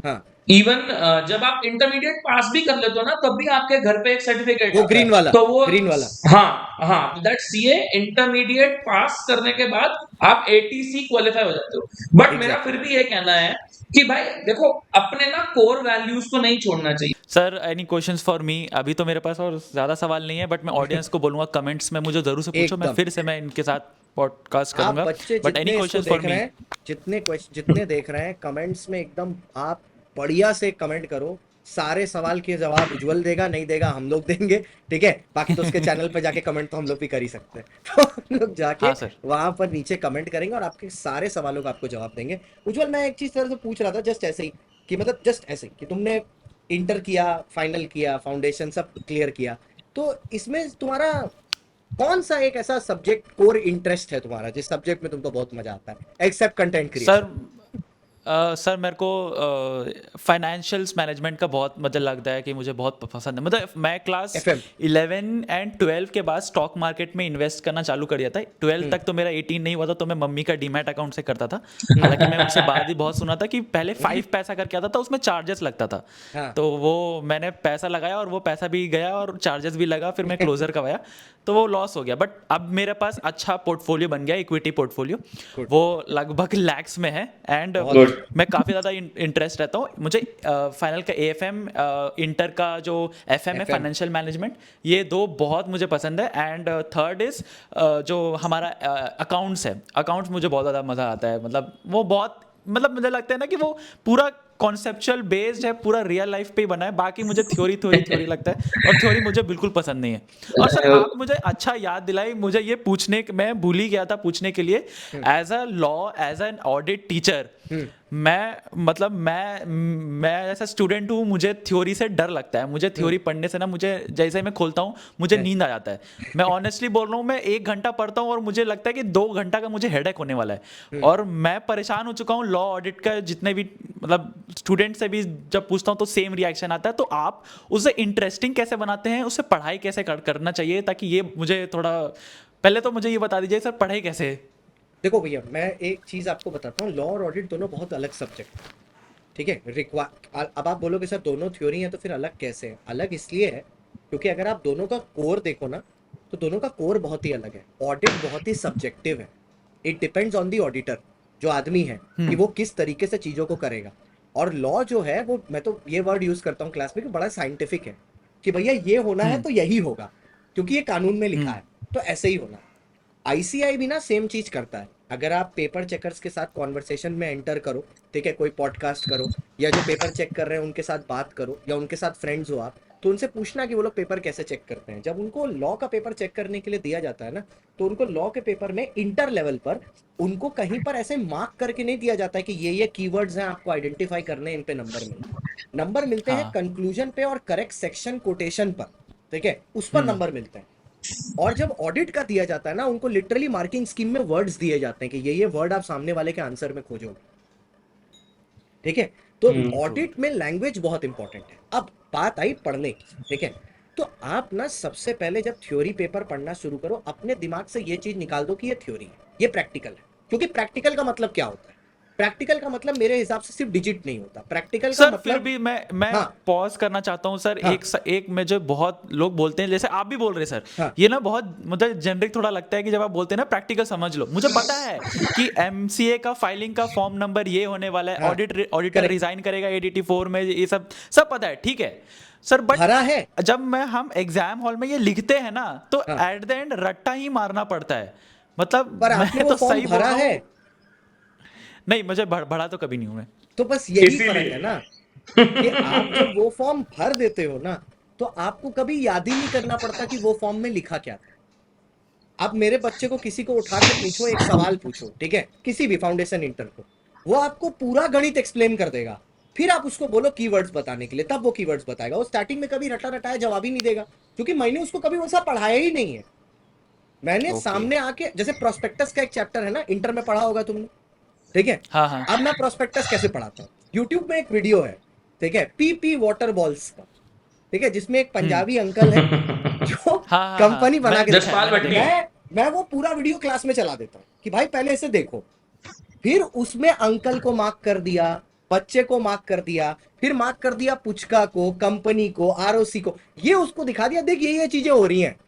हाँ, इवन जब आप इंटरमीडिएट पास भी कर लेते हो ना, तब भी आपके घर पे एक सर्टिफिकेट वो आता ग्रीन है। वाला, तो वो ग्रीन वाला। हाँ हाँ, दैट सीए इंटरमीडिएट पास करने के बाद आप एटीसी क्वालिफाई हो जाते हो। बट मेरा फिर भी ये कहना है कि भाई देखो, अपने ना कोर वैल्यूज को नहीं छोड़ना चाहिए। Sir any questions for me? अभी तो मेरे पास और ज़्यादा सवाल नहीं है, बट मैं ऑडियंस को बोलूँगा कमेंट्स में मुझे ज़रूर से पूछो, मैं एकदम। फिर से मैं इनके साथ पॉडकास्ट आप करूँगा। बच्चे बट एनी जितने इसको क्वेश्चंस फॉर देख रहे मी? हैं, जितने देख रहे हैं, कमेंट्स में एकदम आप बढ़िया से कमेंट करो। सारे सवाल के जवाब उज्जवल देगा, नहीं देगा हम लोग देंगे, ठीक है। बाकी तो उसके चैनल पे जाके कमेंट तो हम लोग भी कर ही सकते हैं। तो हम लोग जाके हाँ सर। वहां पर नीचे कमेंट करेंगे और आपके सारे सवालों का आपको जवाब देंगे। उज्जवल, मैं एक चीज तरह से पूछ रहा था, जस्ट ऐसे ही कि मतलब जस्ट ऐसे कि तुमने इंटर किया, फाइनल किया, फाउंडेशन सब क्लियर किया, तो इसमें तुम्हारा कौन सा एक ऐसा सब्जेक्ट कोर इंटरेस्ट है तुम्हारा जिस सब्जेक्ट में तुमको बहुत मजा आता है except content creation? Sir sir मेरे को फाइनेंशियल्स मैनेजमेंट का बहुत मुझे लगता है कि मुझे बहुत पसंद है। मतलब मैं क्लास FM 11 एंड 12 के बाद स्टॉक मार्केट में इन्वेस्ट करना चालू कर दिया था। 12 तक तो मेरा 18 नहीं हुआ था, तो मैं मम्मी का डीमैट अकाउंट से करता था। हालांकि मैं उनसे बाद ही बहुत सुना था कि पहले 5 पैसा करके आता था, उसमें चार्जेस लगता था। हाँ। तो वो मैंने पैसा लगाया और वो पैसा भी गया और चार्जेस भी लगा, फिर मैं क्लोजर करवाया तो वो लॉस हो गया। बट अब मेरे पास अच्छा पोर्टफोलियो बन गया, इक्विटी पोर्टफोलियो, वो लगभग लैक्स में है। एंड बहुत मैं काफ़ी ज़्यादा इंटरेस्ट रहता हूँ। मुझे फाइनल का AFM, इंटर का जो FM है, FM फाइनेंशियल मैनेजमेंट, ये दो बहुत मुझे पसंद है। एंड थर्ड इज़ जो हमारा अकाउंट्स है, अकाउंट्स मुझे बहुत ज़्यादा मज़ा आता है। मतलब वो बहुत, मतलब मुझे लगता है ना कि वो पूरा कॉन्सेप्चुअल बेस्ड है, पूरा रियल लाइफ पे ही बना है। बाकी मुझे थ्योरी लगता है, और थ्योरी मुझे बिल्कुल पसंद नहीं है। और सर आप मुझे अच्छा याद दिलाई, मुझे ये पूछने, मैं भूल ही गया था पूछने के लिए, as a law, as an audit teacher, मैं ऐसा स्टूडेंट हूँ, मुझे थ्योरी से डर लगता है। मुझे थ्योरी पढ़ने से ना, मुझे जैसे मैं खोलता हूँ मुझे नींद आ जाता है। मैं ऑनेस्टली बोल रहा हूँ, मैं 1 घंटा पढ़ता हूँ और मुझे लगता है कि 2 घंटा का मुझे हेडेक होने वाला है। और मैं परेशान हो चुका हूँ लॉ ऑडिट का, जितने भी मतलब स्टूडेंट से भी जब पूछता हूँ तो सेम रिएक्शन आता है। तो आप उसे इंटरेस्टिंग कैसे बनाते हैं, उससे पढ़ाई कैसे करना चाहिए, ताकि ये मुझे थोड़ा, पहले तो मुझे ये बता दीजिए सर, पढ़ाई कैसे? देखो भैया, मैं एक चीज आपको बताता हूँ, लॉ और ऑडिट दोनों बहुत अलग सब्जेक्ट है, ठीक है। अब आप बोलोगे सर दोनों थ्योरी है तो फिर अलग कैसे है? अलग इसलिए है क्योंकि अगर आप दोनों का कोर देखो ना, तो दोनों का कोर बहुत ही अलग है। ऑडिट बहुत ही सब्जेक्टिव है, it depends on the auditor, जो आदमी है, कि वो किस तरीके से चीजों को करेगा। और लॉ जो है वो, मैं तो ये वर्ड यूज करता हूँ क्लास में कि बड़ा साइंटिफिक है, कि भैया ये होना है तो यही होगा, क्योंकि ये कानून में लिखा है तो ऐसे ही होना। आईसीआई भी ना सेम चीज करता है। अगर आप पेपर चेकर्स के साथ कॉन्वर्सेशन में एंटर करो, ठीक है, कोई पॉडकास्ट करो, या जो पेपर चेक कर रहे हैं उनके साथ बात करो, या उनके साथ फ्रेंड्स हो आप, तो उनसे पूछना कि वो लोग पेपर कैसे चेक करते हैं। जब उनको लॉ का पेपर चेक करने के लिए दिया जाता है ना, तो उनको लॉ के पेपर में इंटर लेवल पर उनको कहीं पर ऐसे मार्क करके नहीं दिया जाता है कि ये कीवर्ड्स हैं आपको आइडेंटिफाई करने, इन पे नंबर मिलते, नंबर मिलते हैं हाँ। कंक्लूजन पे और करेक्ट सेक्शन कोटेशन पर, ठीक है, उस पर नंबर मिलते हैं। और जब ऑडिट का दिया जाता है ना, उनको लिटरली मार्किंग स्कीम में वर्ड्स दिए जाते हैं कि ये वर्ड आप सामने वाले के आंसर में खोजोगे, ठीक है। तो ऑडिट में लैंग्वेज बहुत इंपॉर्टेंट है। अब बात आई पढ़ने की, ठीक है, तो आप ना सबसे पहले जब थ्योरी पेपर पढ़ना शुरू करो, अपने दिमाग से ये चीज निकाल दो कि ये थ्योरी है, ये प्रैक्टिकल है। क्योंकि प्रैक्टिकल का मतलब क्या होता है? प्रैक्टिकल का मतलब मेरे हिसाब से सिर्फ डिजिट नहीं होता, प्रैक्टिकल का सर मतलब, फिर भी मैं हाँ पॉज करना चाहता हूँ सर। हाँ एक में जो बहुत लोग बोलते हैं, जैसे आप भी बोल रहे हैं सर, हाँ ये ना बहुत मतलब जेनरिक थोड़ा लगता है कि जब आप बोलते हैं ना प्रैक्टिकल समझ लो, मुझे पता है कि MCA का फाइलिंग का फॉर्म नंबर ये होने वाला है, हाँ, ऑडिटर करेक्ट, रिजाइन करेगा ADT4 में, ये सब पता है, ठीक है सर। बट भरा है, जब हम एग्जाम हॉल में ये लिखते हैं ना, तो हाँ, एट द एंड रट्टा ही मारना पड़ता है। मतलब पर आपने मैं वो तो फॉर्म सही बोल भरा रहा है, हूँ। नहीं, मुझे बढ़ा तो कभी नहीं हूं मैं। तो बस यही फर्क इसीलिए है ना, कि आप जब वो फॉर्म भर देते हो ना, तो आपको कभी याद ही नहीं करना पड़ता कि वो फॉर्म में लिखा क्या था। आप मेरे बच्चे को किसी को उठा के पूछो, एक सवाल पूछो, ठीक है, किसी भी फाउंडेशन इंटर को, वो आपको पूरा गणित एक्सप्लेन कर देगा। फिर आप उसको बोलो कीवर्ड्स बताने के लिए, तब वो कीवर्ड्स बताएगा। वो स्टार्टिंग में कभी रटा रटाया जवाब ही नहीं देगा, क्योंकि मैंने उसको कभी वैसा पढ़ाया ही नहीं है। मैंने ओके। सामने आके, जैसे प्रोस्पेक्टस का एक चैप्टर है ना, इंटर में पढ़ा होगा तुमने, ठीक है। हाँ हाँ अब मैं प्रोस्पेक्टस कैसे पढ़ाता हूँ, यूट्यूब में एक वीडियो है, ठीक है, PP वाटर बॉल्स का, ठीक है, जिसमें एक पंजाबी अंकल है जो हाँ हाँ हाँ, कंपनी बना मैंने के देखा है, जसपाल मैंने भट्टी। देखा है। मैं वो पूरा वीडियो क्लास में चला देता हूँ कि भाई पहले इसे देखो। फिर उसमें अंकल को मार्क कर दिया, बच्चे को मार्क कर दिया, फिर मार्क कर दिया पुचका को, कंपनी को, ROC को, ये उसको दिखा दिया, देख ये चीजें हो रही हैं,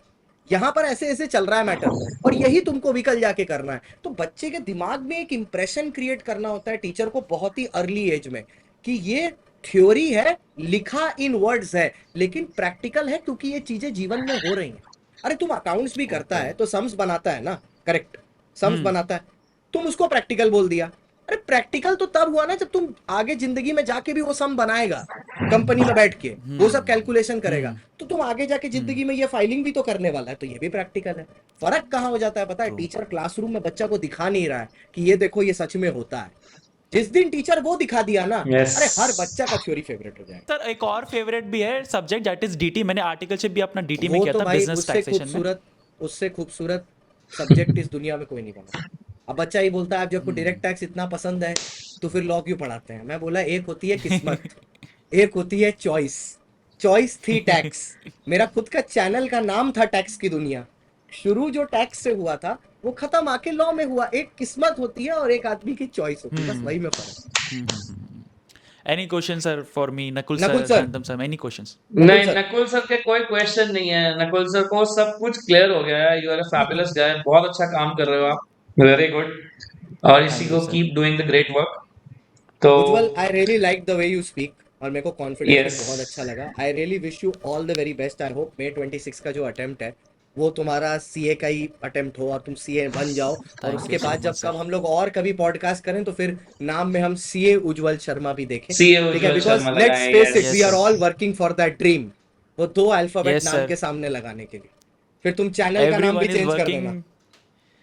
यहां पर ऐसे ऐसे चल रहा है मैटर, और यही तुमको भी कल जाके करना है। तो बच्चे के दिमाग में एक इंप्रेशन क्रिएट करना होता है टीचर को बहुत ही अर्ली एज में, कि ये थ्योरी है, लिखा इन वर्ड्स है, लेकिन प्रैक्टिकल है क्योंकि ये चीजें जीवन में हो रही हैं। अरे तुम अकाउंट्स भी करता है तो सम्स बनाता है ना, करेक्ट, सम्स बनाता है, तुम उसको प्रैक्टिकल बोल दिया। अरे प्रैक्टिकल तो तब हुआ ना जब तुम आगे जिंदगी में जाके भी वो सम बनाएगा, कंपनी में बैठ के वो सब कैलकुलेशन करेगा, तो तुम आगे जाके जिंदगी में ये फाइलिंग भी तो करने वाला है, तो ये भी प्रैक्टिकल है। फर्क कहाँ हो जाता है पता है? टीचर क्लासरूम में बच्चा को दिखा नहीं रहा है कि ये देखो ये सच में होता है, जिस दिन टीचर वो दिखा दिया ना, Yes. अरे हर बच्चा का थ्योरी फेवरेट हो जाएगा। सर एक और फेवरेट भी है सब्जेक्ट दैट इज डीटी। मैंने आर्टिकलशिप भी अपना डीटी में वो किया तो था, भाई बिजनेस टैक्सेशन में। उससे खूबसूरत सब्जेक्ट इस दुनिया में कोई नहीं बना। अब बच्चा ही बोलता है आप जब को डायरेक्ट टैक्स इतना पसंद है तो फिर लॉ क्यों पढ़ाते हैं? मैं बोला एक होती है किस्मत, एक होती है चॉइस। चॉइस थी टैक्स। मेरा खुद का चैनल का नाम था टैक्स की दुनिया। शुरू जो टैक्स से हुआ था वो खत्म आके लॉ में हुआ। एक किस्मत होती है और एक आदमी की चॉइस होती है, बस वही में फर्क। Any question sir for me? Nakul Nakul sir, sir. Shantam sir, any questions? नहीं, सर। नकुल सर के कोई क्वेश्चन नहीं है। नकुल सर को सब कुछ क्लियर हो गया है। यू आर अ फैबुलस गाय, बहुत अच्छा काम कर रहे हो आप, वेरी गुड। और इसी Thank को you, sir. Keep doing the great work. तो Ujjwal, I really like the way you speak और मेरे को कॉन्फिडेंस Yes. बहुत अच्छा लगा। I really wish you all the very best. I hope May 26 का जो अटेम्प्ट है वो तुम्हारा सीए का ही अटेम्प्ट हो और तुम सीए बन जाओ। और Thank उसके you so बाद जब much, sir. कब हम लोग और कभी पॉडकास्ट करें तो फिर नाम में हम सीए उज्जवल शर्मा भी देखें। सीए ठीक है, उज्जवल बिकॉज शर्मा लेट्स लगाएं। Face it, Yes. We are Yes, all sir. Working for that dream. वो 2 अल्फाबेट Yes, नाम sir. के सामने लगाने के लिए। फिर तुम चैनल का नाम भी Everyone is चेंज कर देना, working.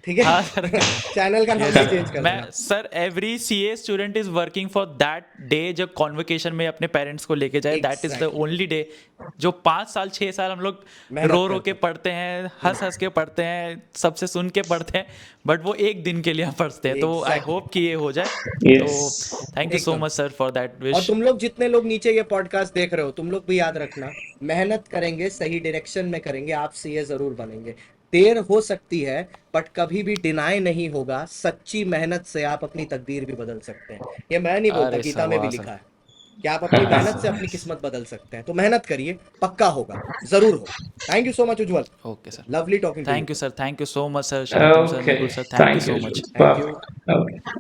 ठीक है? हाँ सर। चैनल का नाम Yes, भी sir. चेंज कर मैं देना। Sir every CA student is working for that day जब कॉन्वोकेशन में अपने पेरेंट्स को लेके जाए। That is the Exactly. Only day जो 5 साल 6 साल हम लोग मेहनत रो रो करते के पढ़ते हैं, हंस हंस के पढ़ते हैं, सबसे सुन के पढ़ते हैं, बट वो एक दिन के लिए हम पढ़ते हैं। तो आई Exactly. होप कि ये हो जाए। Yes. तो थैंक यू सो एकदम। मच सर फॉर दैट और विश। तुम लोग जितने लोग नीचे ये पॉडकास्ट देख रहे हो, तुम लोग भी याद रखना, मेहनत करेंगे, सही डायरेक्शन में करेंगे, आप सीए जरूर बनेंगे। देर हो सकती है बट कभी भी डिनाई नहीं होगा। सच्ची मेहनत से आप अपनी तकदीर भी बदल सकते हैं। ये मैं नहीं बोलता, अरे गीता सर में भी वाह लिखा सर। है कि आप अपनी मेहनत से अपनी किस्मत बदल सकते हैं। तो मेहनत करिए, पक्का होगा, जरूर होगा। Thank you so much Ujjwal, okay sir, lovely talking to thank you sir, thank you so much sir, Shantam sir, Okay. Nakul sir, thank you Thank so you. Much. Thank you. Perfect. Okay.